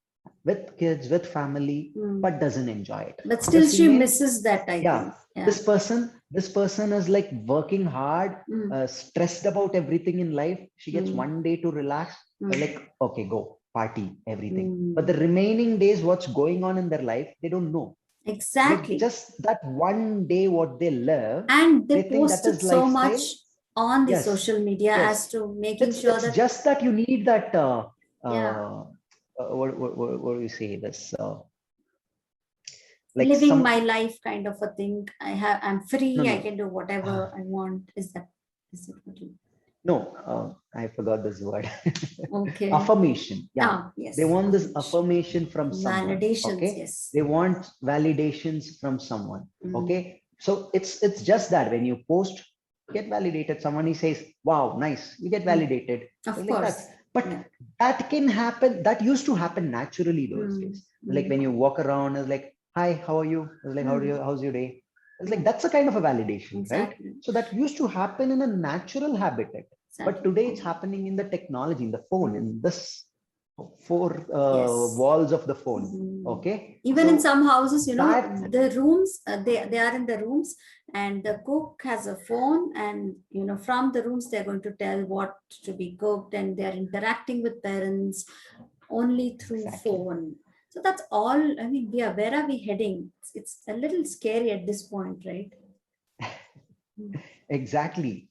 [SPEAKER 2] with kids, with family,
[SPEAKER 1] Mm.
[SPEAKER 2] but doesn't enjoy it.
[SPEAKER 1] But still,
[SPEAKER 2] This
[SPEAKER 1] she
[SPEAKER 2] female,
[SPEAKER 1] misses that, I
[SPEAKER 2] yeah,
[SPEAKER 1] think. Yeah.
[SPEAKER 2] this person is like working hard,
[SPEAKER 1] Mm,
[SPEAKER 2] stressed about everything in life. She gets
[SPEAKER 1] mm,
[SPEAKER 2] 1 day to relax,
[SPEAKER 1] mm,
[SPEAKER 2] like, okay, go party everything. But the
[SPEAKER 1] mm.
[SPEAKER 2] remaining days, what's going on in their life, they don't know. Like
[SPEAKER 1] Exactly.
[SPEAKER 2] just that 1 day what they live,
[SPEAKER 1] And
[SPEAKER 2] they
[SPEAKER 1] they
[SPEAKER 2] think that
[SPEAKER 1] posted
[SPEAKER 2] is
[SPEAKER 1] so
[SPEAKER 2] lifestyle.
[SPEAKER 1] much on the
[SPEAKER 2] Yes,
[SPEAKER 1] social media
[SPEAKER 2] yes.
[SPEAKER 1] as to making sure
[SPEAKER 2] It's
[SPEAKER 1] that,
[SPEAKER 2] just that you need that
[SPEAKER 1] yeah,
[SPEAKER 2] what do you say this like
[SPEAKER 1] living my
[SPEAKER 2] some
[SPEAKER 1] life kind of a thing. I'm
[SPEAKER 2] no
[SPEAKER 1] free. I
[SPEAKER 2] no
[SPEAKER 1] can do whatever I want. Is it what you,
[SPEAKER 2] no I forgot this word.
[SPEAKER 1] okay.
[SPEAKER 2] Affirmation, yeah.
[SPEAKER 1] Ah,
[SPEAKER 2] They
[SPEAKER 1] yes.
[SPEAKER 2] want this
[SPEAKER 1] Affirmation.
[SPEAKER 2] affirmation from someone.
[SPEAKER 1] Validations.
[SPEAKER 2] Okay,
[SPEAKER 1] Yes.
[SPEAKER 2] they want validations from someone.
[SPEAKER 1] Mm,
[SPEAKER 2] Okay, so it's just that when you post, get validated, someone says wow, nice, you get
[SPEAKER 1] mm.
[SPEAKER 2] validated.
[SPEAKER 1] Of
[SPEAKER 2] It's like that.
[SPEAKER 1] course.
[SPEAKER 2] But
[SPEAKER 1] Yeah.
[SPEAKER 2] that can happen, that used to happen naturally those
[SPEAKER 1] Mm,
[SPEAKER 2] days. Like
[SPEAKER 1] mm,
[SPEAKER 2] when you walk around, it's like, hi, how are you? It's like,
[SPEAKER 1] mm.
[SPEAKER 2] how's your day? It's like
[SPEAKER 1] Yeah.
[SPEAKER 2] that's a kind of a validation, right?
[SPEAKER 1] Exactly.
[SPEAKER 2] So that used to happen in a natural habitat. But
[SPEAKER 1] Exactly.
[SPEAKER 2] today it's happening in the technology, in the phone,
[SPEAKER 1] Mm.
[SPEAKER 2] in this four
[SPEAKER 1] Yes.
[SPEAKER 2] walls of the phone.
[SPEAKER 1] Mhm.
[SPEAKER 2] Okay,
[SPEAKER 1] Even in
[SPEAKER 2] so
[SPEAKER 1] some houses,
[SPEAKER 2] that
[SPEAKER 1] the rooms, they are in the rooms, and the cook has a phone, and from the rooms they're going to tell what to be cooked, and they're interacting with parents only through
[SPEAKER 2] exactly,
[SPEAKER 1] phone. So that's all. I mean, where are we heading? It's a little scary at this point, right? Mm,
[SPEAKER 2] exactly.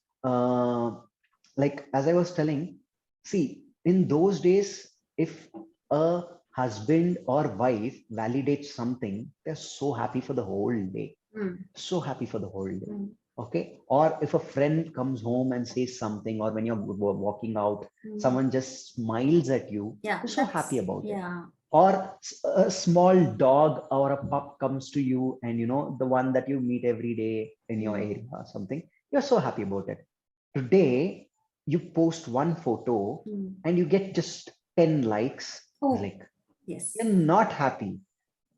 [SPEAKER 2] Like as I was telling, see, in those days, if a husband or wife validates something, they're so happy for the whole day.
[SPEAKER 1] mm,
[SPEAKER 2] So happy for the whole day.
[SPEAKER 1] mm,
[SPEAKER 2] Okay. Or if a friend comes home and says something, or when you're walking out,
[SPEAKER 1] mm.
[SPEAKER 2] someone just smiles at you,
[SPEAKER 1] Yeah,
[SPEAKER 2] you're so happy
[SPEAKER 1] that's,
[SPEAKER 2] about it.
[SPEAKER 1] yeah.
[SPEAKER 2] Or a small dog or a pup comes to you, and the one that you meet every day in your
[SPEAKER 1] Mm,
[SPEAKER 2] area or something, you're so happy about it. Today, you post one photo
[SPEAKER 1] mm.
[SPEAKER 2] and you get just 10 likes.
[SPEAKER 1] Oh,
[SPEAKER 2] Like, you're
[SPEAKER 1] yes.
[SPEAKER 2] not happy.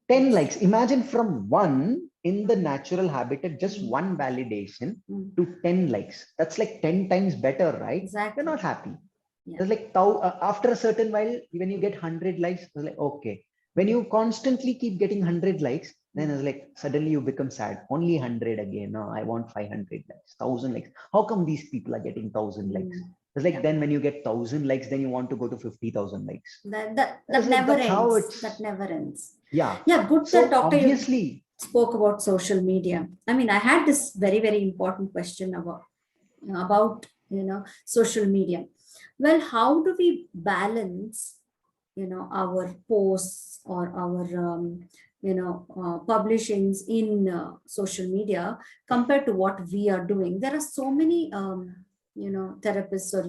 [SPEAKER 2] 10
[SPEAKER 1] That's
[SPEAKER 2] likes.
[SPEAKER 1] true.
[SPEAKER 2] Imagine from one in the natural habitat, just
[SPEAKER 1] Mm,
[SPEAKER 2] one validation
[SPEAKER 1] mm.
[SPEAKER 2] to 10 likes. That's like 10 times better, right? You're
[SPEAKER 1] Exactly.
[SPEAKER 2] not happy.
[SPEAKER 1] Yeah.
[SPEAKER 2] It's like after a certain while, when you get 100 likes, it's like, okay. When
[SPEAKER 1] Mm,
[SPEAKER 2] you constantly keep getting 100 likes, then
[SPEAKER 1] mm,
[SPEAKER 2] it's like suddenly you become sad. Only 100 again. No, I want 500 likes, 1,000 likes. How come these people are getting 1,000 likes?
[SPEAKER 1] mm.
[SPEAKER 2] It's like
[SPEAKER 1] Yeah.
[SPEAKER 2] then when you get 1,000 likes, then you want to go to 50,000 likes.
[SPEAKER 1] That
[SPEAKER 2] It's like
[SPEAKER 1] never
[SPEAKER 2] that's how
[SPEAKER 1] ends. That
[SPEAKER 2] it's,
[SPEAKER 1] never ends.
[SPEAKER 2] yeah.
[SPEAKER 1] Yeah, good that
[SPEAKER 2] So
[SPEAKER 1] doctor you
[SPEAKER 2] obviously,
[SPEAKER 1] spoke about social media. I mean, I had this very, very important question about social media. Well, how do we balance our posts or our publishings in social media compared to what we are doing? There are so many therapists or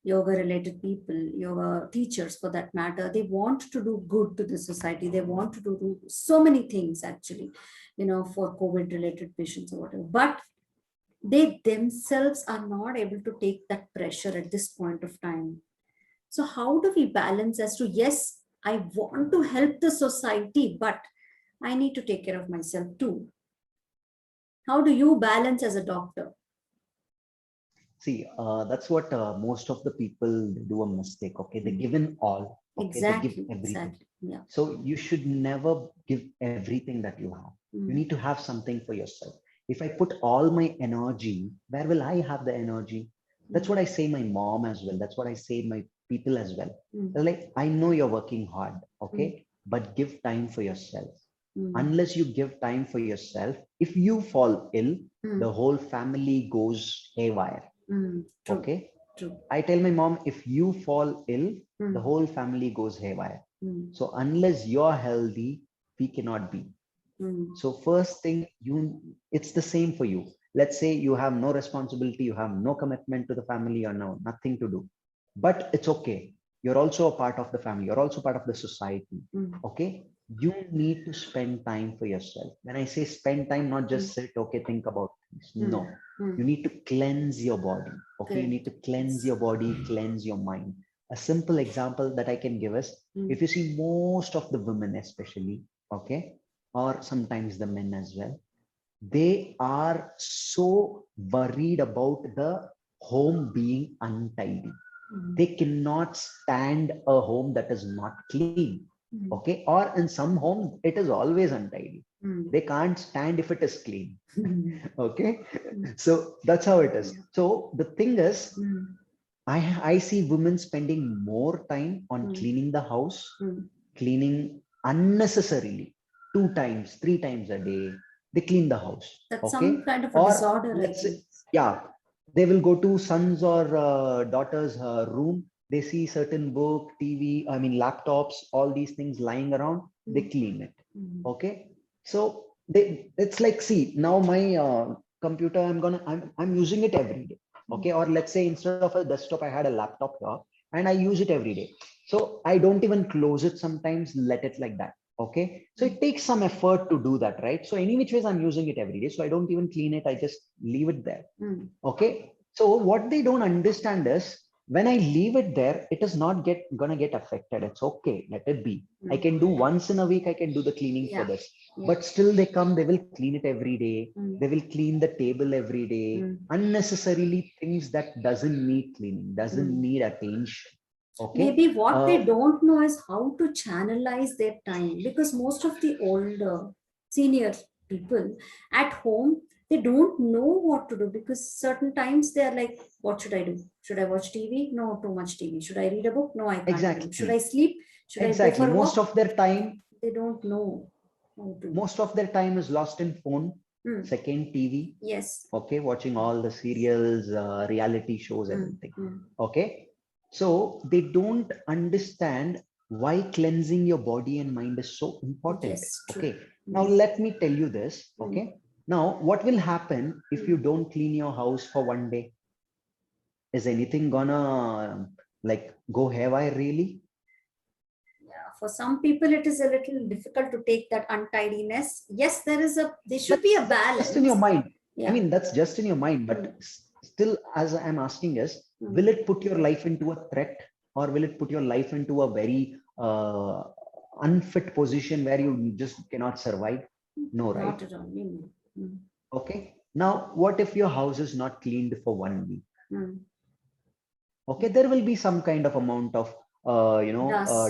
[SPEAKER 1] yoga related people, yoga teachers for that matter. They want to do good to the society. They want to do so many things actually, for COVID related patients or whatever, but they themselves are not able to take that pressure at this point of time. So how do we balance as to, yes, I want to help the society, but I need to take care of myself too? How do you balance as a doctor?
[SPEAKER 2] see, that's what most of the people do a mistake. Okay, they
[SPEAKER 1] Mm,
[SPEAKER 2] give in all. Okay, they give
[SPEAKER 1] exactly,
[SPEAKER 2] everything.
[SPEAKER 1] exactly. Yeah.
[SPEAKER 2] So you should never give everything that you have. You
[SPEAKER 1] Mm,
[SPEAKER 2] need to have something for yourself. If I put all my energy, where will I have the energy? That's
[SPEAKER 1] mm,
[SPEAKER 2] what I say my mom as well. That's what I say my people as well.
[SPEAKER 1] mm,
[SPEAKER 2] They're like, I know you're working hard,
[SPEAKER 1] mm,
[SPEAKER 2] okay, but give time for yourself.
[SPEAKER 1] mm,
[SPEAKER 2] Unless you give time for yourself, if you fall ill,
[SPEAKER 1] mm,
[SPEAKER 2] the whole family goes haywire.
[SPEAKER 1] true,
[SPEAKER 2] Okay.
[SPEAKER 1] true.
[SPEAKER 2] I tell my mom, if you fall ill, the
[SPEAKER 1] Mm,
[SPEAKER 2] whole family goes haywire.
[SPEAKER 1] mm,
[SPEAKER 2] So unless you're healthy, we cannot be. So first thing, it's the same for you. Let's say you have no responsibility, you have no commitment to the family, or no nothing to do, but it's okay. You're also a part of the family. You're also part of the society. Okay. You need to spend time for yourself. When I say spend time, not just sit, okay, think about things. No, you need to cleanse your body. Okay. You need to cleanse your body, cleanse your mind. A simple example that I can give is if you see most of the women, especially, okay, or sometimes the men as well, they are so worried about the home being untidy. They cannot stand a home that is not clean. Okay. Or in some homes, it is always untidy. They can't stand if it is clean. Okay. So that's how it is. So the thing is, I see women spending more time on cleaning the house, cleaning unnecessarily 2 times, 3 times a day. They clean the house.
[SPEAKER 1] That's
[SPEAKER 2] Okay.
[SPEAKER 1] some kind of a
[SPEAKER 2] Or
[SPEAKER 1] disorder.
[SPEAKER 2] let's say, yeah, they will go to son's or daughter's room. They see certain book, TV, I mean, laptops, all these things lying around. They clean it. Okay. So it's like, see, now my computer, I'm using it every day. Okay. Or let's say instead of a desktop, I had a laptop here and I use it every day. So I don't even close it sometimes, let it like that. Okay. So it takes some effort to do that, right? So any which ways I'm using it every day. So I don't even clean it. I just leave it there. Okay. So what they don't understand is when I leave it there, it is not gonna get affected. It's okay. Let it be. I can do once in a week. I can do the cleaning for this, but still they come, they will clean it every day. They will clean the table every day. Unnecessarily things that doesn't need cleaning, doesn't need attention. Okay.
[SPEAKER 1] Maybe what they don't know is how to channelize their time, because most of the older senior people at home, they don't know what to do, because certain times they are like, what should I do? Should I watch TV? No, too much TV. Should I read a book? No, I can't.
[SPEAKER 2] Exactly.
[SPEAKER 1] Should I sleep? Should I go
[SPEAKER 2] Exactly.
[SPEAKER 1] for a
[SPEAKER 2] Most
[SPEAKER 1] walk?
[SPEAKER 2] of their time,
[SPEAKER 1] They don't know how to.
[SPEAKER 2] most of their time is lost in phone, second TV.
[SPEAKER 1] Yes.
[SPEAKER 2] Okay. Watching all the serials, reality shows, everything. Okay. So they don't understand why cleansing your body and mind is so important.
[SPEAKER 1] Yes, true.
[SPEAKER 2] Okay. Now let me tell you this. Okay. Now what will happen if you don't clean your house for one day? Is anything gonna like go haywire really?
[SPEAKER 1] Yeah, for some people it is a little difficult to take that untidiness. Yes, there should be a balance.
[SPEAKER 2] Just in your mind.
[SPEAKER 1] Yeah.
[SPEAKER 2] I mean, that's just in your mind, but still, as I'm asking is, will it put your life into a threat, or will it put your life into a very unfit position where you just cannot survive? No, right?
[SPEAKER 1] Not at all.
[SPEAKER 2] Okay. Now, what if your house is not cleaned for 1 week? Okay, there will be some kind of amount of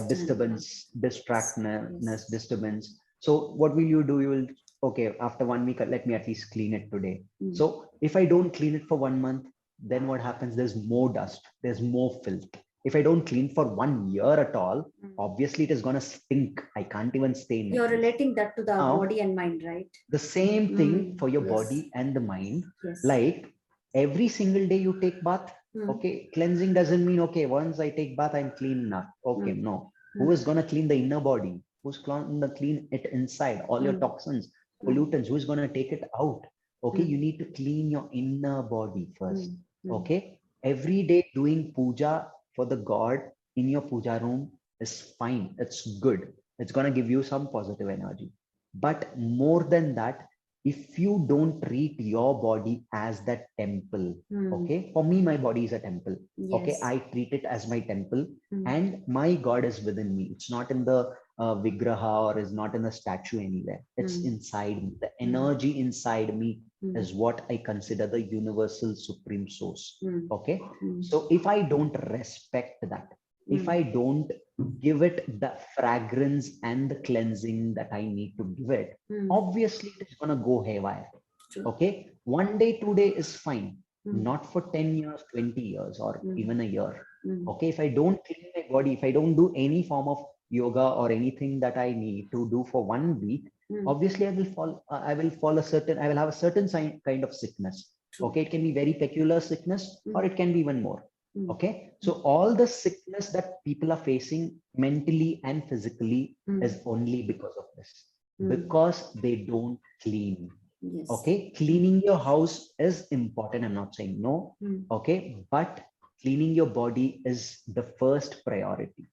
[SPEAKER 2] disturbance, distractness, disturbance. So what will you do? You will, okay, after 1 week, let me at least clean it today. So if I don't clean it for 1 month, then what happens? There's more dust, there's more filth. If I don't clean for 1 year at all, obviously it is gonna stink. I can't even stay in.
[SPEAKER 1] You're relating that to the body and mind, right?
[SPEAKER 2] The same thing for your body and the mind. Like every single day you take bath. Okay, cleansing doesn't mean, okay, once I take bath, I'm clean enough. Okay, no. Who is going to clean the inner body? Who's going to clean it inside? All your toxins, pollutants, who's going to take it out? Okay, you need to clean your inner body first. Okay, every day doing puja for the God in your puja room is fine. It's good. It's going to give you some positive energy. But more than that, if you don't treat your body as that temple, okay, for me, my body is a temple. Okay, I treat it as my temple, and my God is within me. It's not in the vigraha or is not in the statue anywhere. It's inside me. The energy inside me is what I consider the universal supreme source. Okay, so if I don't respect that, if I don't give it the fragrance and the cleansing that I need to give it, obviously it is going to go haywire. Okay, 1 day, 2 day is fine, not for 10 years, 20 years, or even a year. Okay, if I don't clean my body, if I don't do any form of yoga or anything that I need to do for 1 week, obviously I will have a certain kind of sickness. Okay, it can be very peculiar sickness, or it can be even more. Okay, so all the sickness that people are facing mentally and physically is only because of this. because they don't clean.
[SPEAKER 1] Yes.
[SPEAKER 2] Okay, cleaning your house is important. I'm not saying no. Okay, but cleaning your body is the first priority.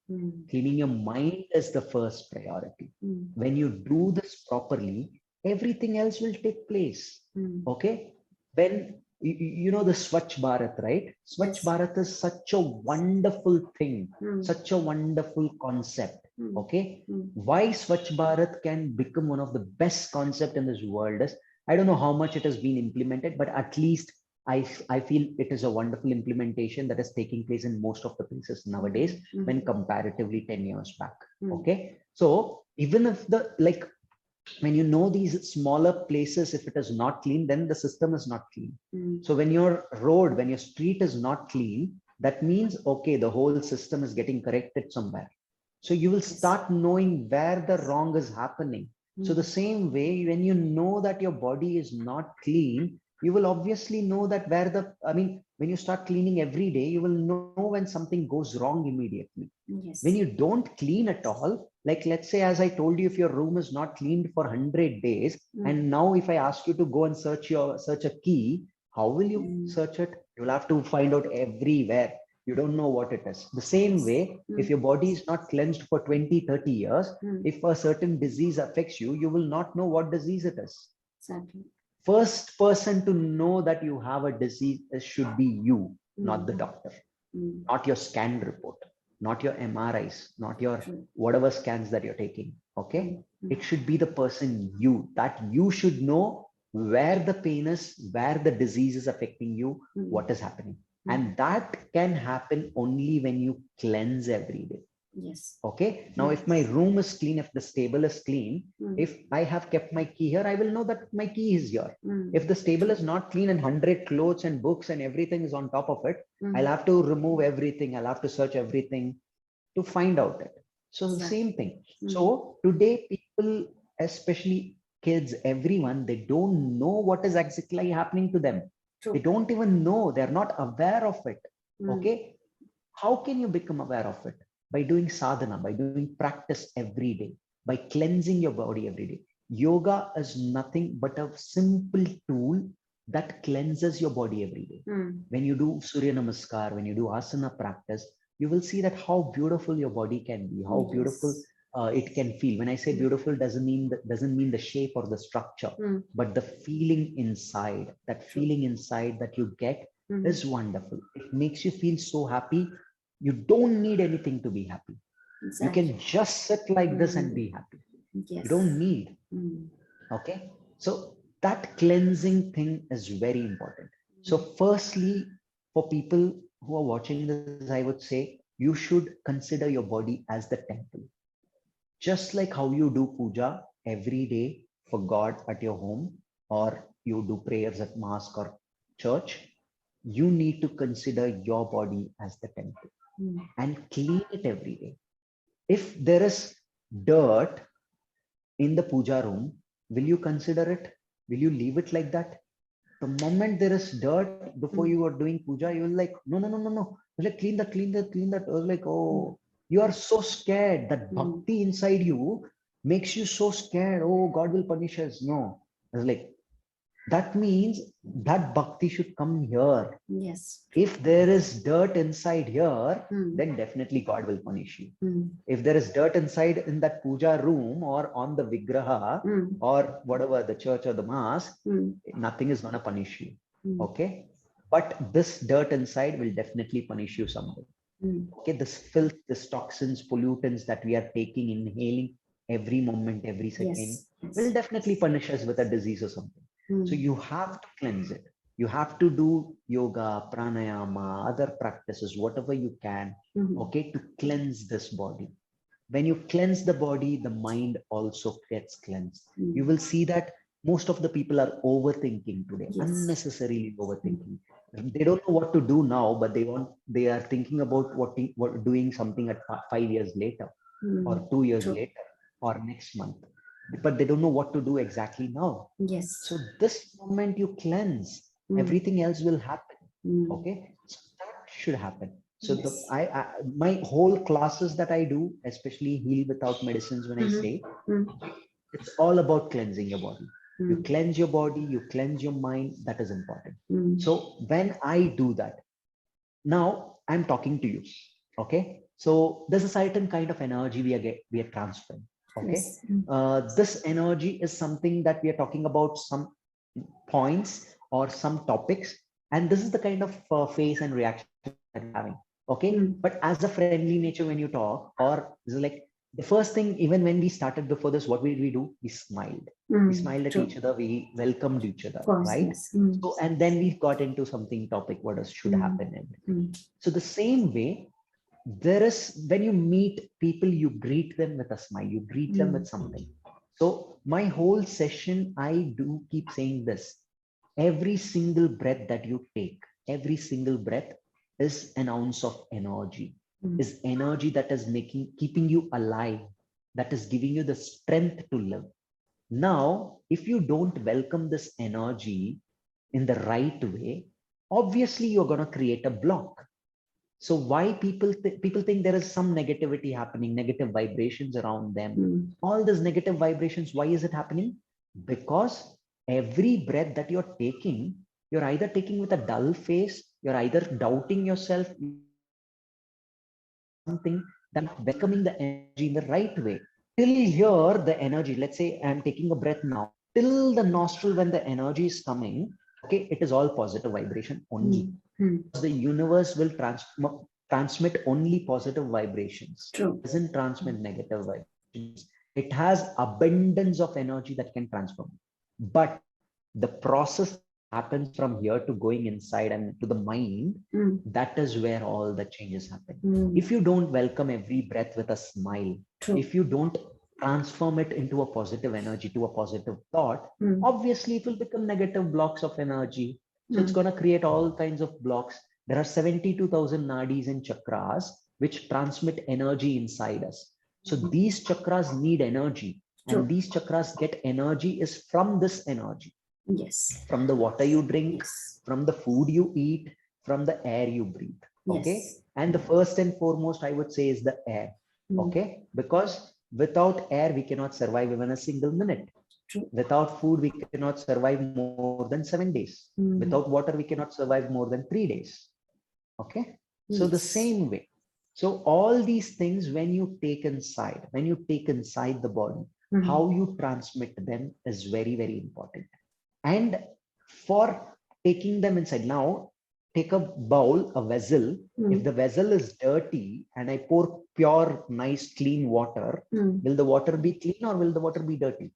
[SPEAKER 2] Cleaning your mind is the first priority. When you do this properly, everything else will take place. Okay, when you know the Swachh Bharat, right? Swachh
[SPEAKER 1] Yes.
[SPEAKER 2] Bharat is such a wonderful thing, such a wonderful concept. Okay, why Swachh Bharat can become one of the best concept in this world is, I don't know how much it has been implemented, but at least I feel it is a wonderful implementation that is taking place in most of the places nowadays when comparatively 10 years back. Okay, so even if when you know these smaller places, if it is not clean, then the system is not clean. So when your road, when your street is not clean, that means, okay, the whole system is getting corrected somewhere. So you will start knowing where the wrong is happening. So the same way, when you know that your body is not clean, you will obviously know that when you start cleaning every day, you will know when something goes wrong immediately.
[SPEAKER 1] Yes.
[SPEAKER 2] When you don't clean at all, like let's say, as I told you, if your room is not cleaned for 100 days, and now if I ask you to go and search a key, how will you search it? You'll have to find out everywhere. You don't know what it is. The same way, if your body is not cleansed for 20, 30 years, if a certain disease affects you, you will not know what disease it is.
[SPEAKER 1] Exactly.
[SPEAKER 2] First person to know that you have a disease should be you, not the doctor, not your scan report, not your MRIs, not your whatever scans that you're taking. Okay, it should be the person you, that you should know where the pain is, where the disease is affecting you, what is happening. And that can happen only when you cleanse every day.
[SPEAKER 1] Yes.
[SPEAKER 2] Okay, now if my room is clean, if the stable is clean, if I have kept my key here, I will know that my key is here. If the stable is not clean and 100 clothes and books and everything is on top of it, I'll have to remove everything. I'll have to search everything to find out it. So the same thing. So today people, especially kids, everyone, they don't know what is exactly happening to them. They don't even know. They're not aware of it. Okay. How can you become aware of it? By doing sadhana, by doing practice every day, by cleansing your body every day. Yoga is nothing but a simple tool that cleanses your body every day. When you do Surya Namaskar, when you do asana practice, you will see that how beautiful your body can be, how beautiful it can feel. When I say beautiful, doesn't mean the shape or the structure, but the feeling inside. That feeling inside that you get is wonderful. It makes you feel so happy. You don't need anything to be happy. You can just sit like this and be happy. You don't need. Okay. So that cleansing thing is very important. So firstly, for people who are watching this, I would say you should consider your body as the temple. Just like how you do puja every day for God at your home, or you do prayers at mosque or church, you need to consider your body as the temple and clean it every day. If there is dirt in the puja room, will you consider it? Will you leave it like that? The moment there is dirt before you are doing puja, you will like, no, no, no, no, no. Like clean that, clean that, clean that. I was like, oh, you are so scared. That bhakti inside you makes you so scared. Oh, God will punish us. No. I was like, that means that bhakti should come here.
[SPEAKER 1] Yes.
[SPEAKER 2] If there is dirt inside here, then definitely God will punish you. If there is dirt inside in that puja room or on the vigraha or whatever, the church or the mosque, nothing is going to punish you. Okay. But this dirt inside will definitely punish you someday. Okay. This filth, this toxins, pollutants that we are taking, inhaling every moment, every second, will definitely punish us with a disease or something. So you have to cleanse it. You have to do yoga, pranayama, other practices, whatever you can, okay, to cleanse this body. When you cleanse the body, the mind also gets cleansed. You will see that most of the people are overthinking today, unnecessarily overthinking. They don't know what to do now, but they are thinking about what doing something at 5 years later, or 2 years later, or next month. But they don't know what to do exactly now. So this moment you cleanse, everything else will happen. Okay, so that should happen. So my whole classes that I do, especially heal without medicines, when I say, It's all about cleansing your body. You
[SPEAKER 1] Mm.
[SPEAKER 2] cleanse your body, you cleanse your mind. That is important.
[SPEAKER 1] Mm.
[SPEAKER 2] So when I do that, now I'm talking to you. Okay. So there's a certain kind of energy we are transferring. Okay.
[SPEAKER 1] Yes. Mm.
[SPEAKER 2] This energy is something that we are talking about, some points or some topics, and this is the kind of face and reaction that you're having. Okay.
[SPEAKER 1] Mm.
[SPEAKER 2] But as a friendly nature, when you talk, or this is like the first thing, even when we started before this, what did we do? We smiled. We
[SPEAKER 1] Mm.
[SPEAKER 2] smiled at
[SPEAKER 1] True.
[SPEAKER 2] each other. We welcomed each other,
[SPEAKER 1] Of course,
[SPEAKER 2] right?
[SPEAKER 1] yes. Mm.
[SPEAKER 2] So, and then we got into something topic, what else should
[SPEAKER 1] Mm.
[SPEAKER 2] happen. And
[SPEAKER 1] Mm.
[SPEAKER 2] so the same way, there is, when you meet people, you greet them with a smile, you greet them with something. So my whole session, I do keep saying this: every single breath that you take, every single breath is an ounce of energy,
[SPEAKER 1] Mm.
[SPEAKER 2] is energy that is keeping you alive, that is giving you the strength to live. Now, if you don't welcome this energy in the right way, obviously you're going to create a block. So why people think there is some negativity happening, negative vibrations around them.
[SPEAKER 1] Mm.
[SPEAKER 2] All these negative vibrations, why is it happening? Because every breath that you're taking, you're either taking with a dull face, you're either doubting yourself, something that welcoming the energy in the right way. Till here, the energy, let's say I'm taking a breath now, till the nostril, when the energy is coming, okay, it is all positive vibration only.
[SPEAKER 1] Mm.
[SPEAKER 2] The universe will transmit only positive vibrations.
[SPEAKER 1] True.
[SPEAKER 2] It doesn't transmit negative vibrations. It has abundance of energy that can transform. But the process happens from here to going inside and to the mind.
[SPEAKER 1] Mm.
[SPEAKER 2] That is where all the changes happen.
[SPEAKER 1] Mm.
[SPEAKER 2] If you don't welcome every breath with a smile,
[SPEAKER 1] True.
[SPEAKER 2] if you don't transform it into a positive energy, to a positive thought,
[SPEAKER 1] Mm.
[SPEAKER 2] obviously it will become negative blocks of energy. So it's
[SPEAKER 1] Mm.
[SPEAKER 2] going to create all kinds of blocks. There are 72,000 nadis and chakras which transmit energy inside us. So these chakras need energy,
[SPEAKER 1] True.
[SPEAKER 2] and these chakras get energy is from this energy,
[SPEAKER 1] Yes.
[SPEAKER 2] from the water you drink,
[SPEAKER 1] Yes.
[SPEAKER 2] from the food you eat, from the air you breathe. Okay.
[SPEAKER 1] Yes.
[SPEAKER 2] And the first and foremost, I would say, is the air.
[SPEAKER 1] Mm.
[SPEAKER 2] Okay. Because without air, we cannot survive even a single minute.
[SPEAKER 1] True.
[SPEAKER 2] Without food, we cannot survive more than 7 days.
[SPEAKER 1] Mm.
[SPEAKER 2] Without water, we cannot survive more than 3 days. Okay. So the
[SPEAKER 1] Yes.
[SPEAKER 2] same way. So all these things, when you take inside the body,
[SPEAKER 1] Mm.
[SPEAKER 2] how you transmit them is very, very important. And for taking them inside, now take a bowl, a vessel. If the vessel is dirty and I pour pure, nice, clean water, will the water be clean or will the water be dirty?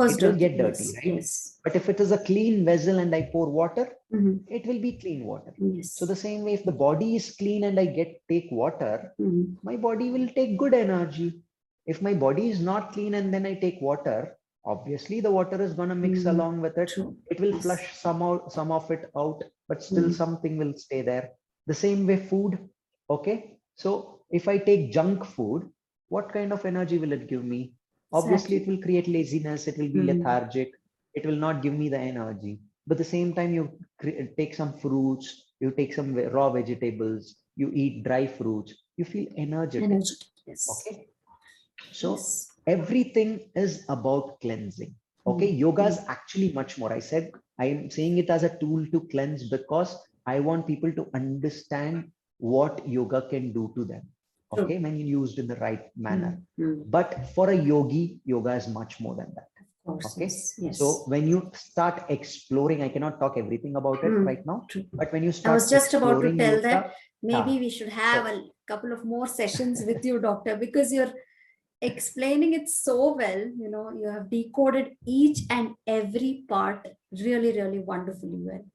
[SPEAKER 2] It will get dirty,
[SPEAKER 1] yes.
[SPEAKER 2] right?
[SPEAKER 1] Yes.
[SPEAKER 2] But if it is a clean vessel and I pour water,
[SPEAKER 1] Mm.
[SPEAKER 2] it will be clean water.
[SPEAKER 1] Yes.
[SPEAKER 2] So the same way, if the body is clean and I take water,
[SPEAKER 1] Mm.
[SPEAKER 2] my body will take good energy. If my body is not clean and then I take water, obviously the water is going to mix along with it.
[SPEAKER 1] True.
[SPEAKER 2] It will
[SPEAKER 1] Yes.
[SPEAKER 2] flush some of it out, but still something will stay there. The same way food. Okay. So if I take junk food, what kind of energy will it give me? Obviously, it will create laziness. It will be lethargic. It will not give me the energy. But at the same time, you take some fruits, you take some raw vegetables, you eat dry fruits, you feel energetic.
[SPEAKER 1] Yes.
[SPEAKER 2] Okay. So everything is about cleansing. Okay. Yoga is actually much more. I am saying it as a tool to cleanse because I want people to understand what yoga can do to them. Okay. When used in the right manner. But for a yogi, yoga is much more than that. Okay.
[SPEAKER 1] Yes.
[SPEAKER 2] So when you start exploring, I cannot talk everything about it right now, but when you start
[SPEAKER 1] I was just about to tell
[SPEAKER 2] yoga,
[SPEAKER 1] that maybe we should have a couple of more sessions with you, doctor, because you're explaining it so well. You have decoded each and every part really, really wonderfully well.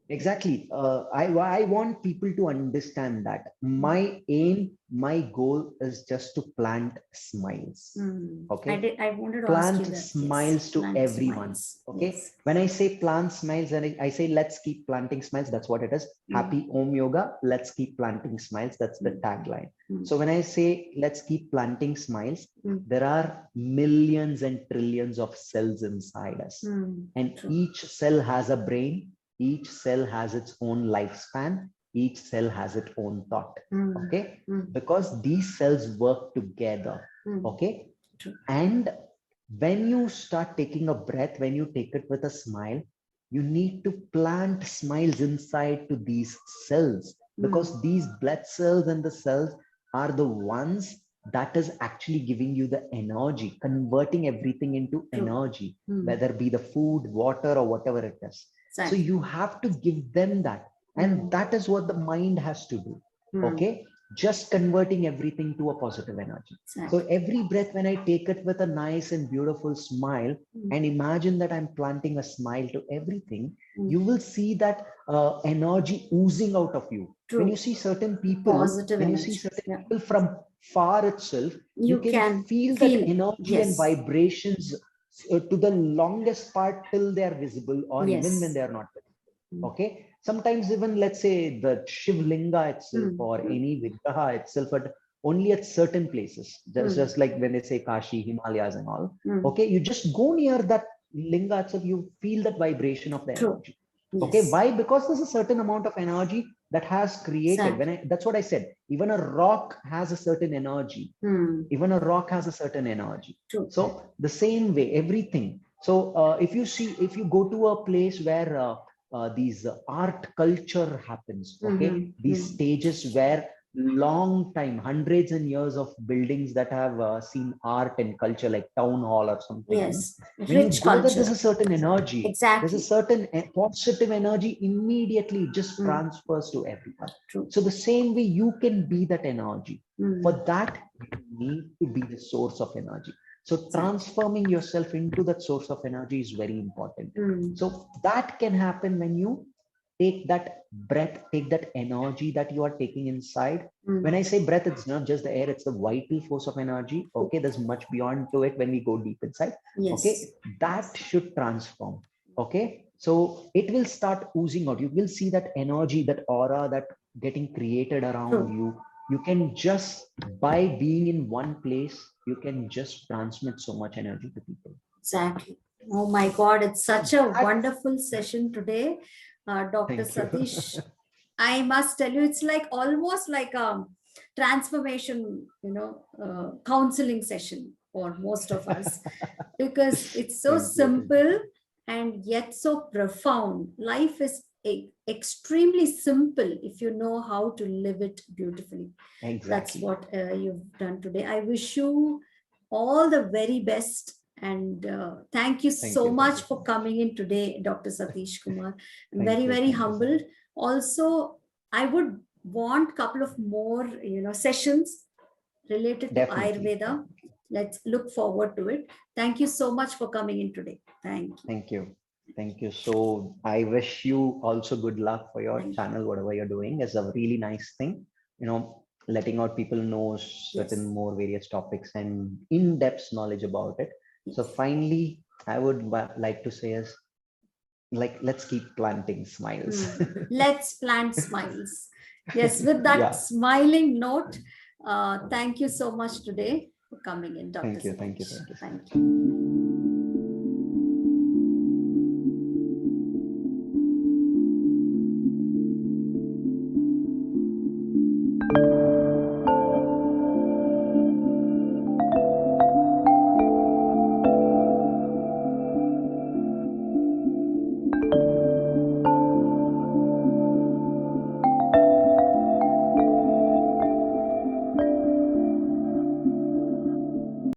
[SPEAKER 2] Exactly. I want people to understand that my aim, my goal is just to plant smiles. Okay.
[SPEAKER 1] I wanted to
[SPEAKER 2] plant
[SPEAKER 1] ask you that.
[SPEAKER 2] smiles to
[SPEAKER 1] plant
[SPEAKER 2] everyone.
[SPEAKER 1] smiles.
[SPEAKER 2] Okay.
[SPEAKER 1] Yes.
[SPEAKER 2] When I say plant smiles and I say let's keep planting smiles, that's what it is. Happy Om Yoga. Let's keep planting smiles. That's the tagline. So when I say let's keep planting smiles, there are millions and trillions of cells inside us, and each cell has a brain. Each cell has its own lifespan. Each cell has its own thought. Okay. Because these cells work together. Okay.
[SPEAKER 1] True.
[SPEAKER 2] And when you start taking a breath, when you take it with a smile, you need to plant smiles inside to these cells, because these blood cells and the cells are the ones that is actually giving you the energy, converting everything into
[SPEAKER 1] True.
[SPEAKER 2] energy, whether it be the food, water, or whatever it is. So
[SPEAKER 1] Exactly.
[SPEAKER 2] you have to give them that. And that is what the mind has to do. Okay. Just converting everything to a positive energy.
[SPEAKER 1] Exactly.
[SPEAKER 2] So every breath, when I take it with a nice and beautiful smile, and imagine that I'm planting a smile to everything, you will see that energy oozing out of you.
[SPEAKER 1] True.
[SPEAKER 2] When you see certain people,
[SPEAKER 1] Positive
[SPEAKER 2] when you
[SPEAKER 1] energy.
[SPEAKER 2] see certain
[SPEAKER 1] Yeah.
[SPEAKER 2] people from far itself, you can feel that energy and
[SPEAKER 1] Yes.
[SPEAKER 2] vibrations to the longest part till they are visible, or even when
[SPEAKER 1] Yes.
[SPEAKER 2] they are not visible. Okay. Sometimes even, let's say, the Shiv Linga itself or any Vigraha itself, at only at certain places, just like when they say Kashi, Himalayas and all. Okay. You just go near that Linga itself, you feel that vibration of the
[SPEAKER 1] True.
[SPEAKER 2] energy.
[SPEAKER 1] Yes.
[SPEAKER 2] Okay. Why? Because there's a certain amount of energy that has created.
[SPEAKER 1] Exactly.
[SPEAKER 2] That's what I said. Even a rock has a certain energy. Even a rock has a certain energy.
[SPEAKER 1] True.
[SPEAKER 2] So the same way, everything. So if you go to a place where these art culture happens, okay, these stages where long time, hundreds and years of buildings that have seen art and culture, like town hall or something.
[SPEAKER 1] Yes.
[SPEAKER 2] When you
[SPEAKER 1] Rich
[SPEAKER 2] go there,
[SPEAKER 1] culture.
[SPEAKER 2] there's a certain energy.
[SPEAKER 1] Exactly.
[SPEAKER 2] There's a certain positive energy immediately just transfers to everyone.
[SPEAKER 1] True.
[SPEAKER 2] So the same way you can be that energy. For that, you need to be the source of energy. So transforming yourself into that source of energy is very important. So that can happen when you take that breath, take that energy that you are taking inside. When I say breath, it's not just the air, it's the vital force of energy. Okay, there's much beyond to it when we go deep inside.
[SPEAKER 1] Yes.
[SPEAKER 2] Okay, that should transform. Okay, so it will start oozing out. You will see that energy, that aura that getting created around you. You can just, by being in one place, you can just transmit so much energy to people.
[SPEAKER 1] Exactly. Oh my God, it's such a wonderful session today. Dr. Satish, I must tell you, it's like almost like a transformation, counseling session for most of us, because it's so simple and yet so profound. Life is extremely simple if you know how to live it beautifully.
[SPEAKER 2] Exactly.
[SPEAKER 1] That's what you've done today. I wish you all the very best. And thank you so much for coming in today, Dr. Satish Kumar. I'm very humbled. Also, I would want a couple of more, sessions related to Ayurveda. Let's look forward to it. Thank you so much for coming in today. Thank you.
[SPEAKER 2] Thank you. Thank you. So I wish you also good luck for your channel, whatever you're doing. Is a really nice thing. Letting out people know certain more various topics and in-depth knowledge about it. So finally, I would like to say is, let's keep planting smiles.
[SPEAKER 1] Let's plant smiles. Yes, with that smiling note, thank you so much today for coming in, Dr.
[SPEAKER 2] Thank you.
[SPEAKER 1] Thank you.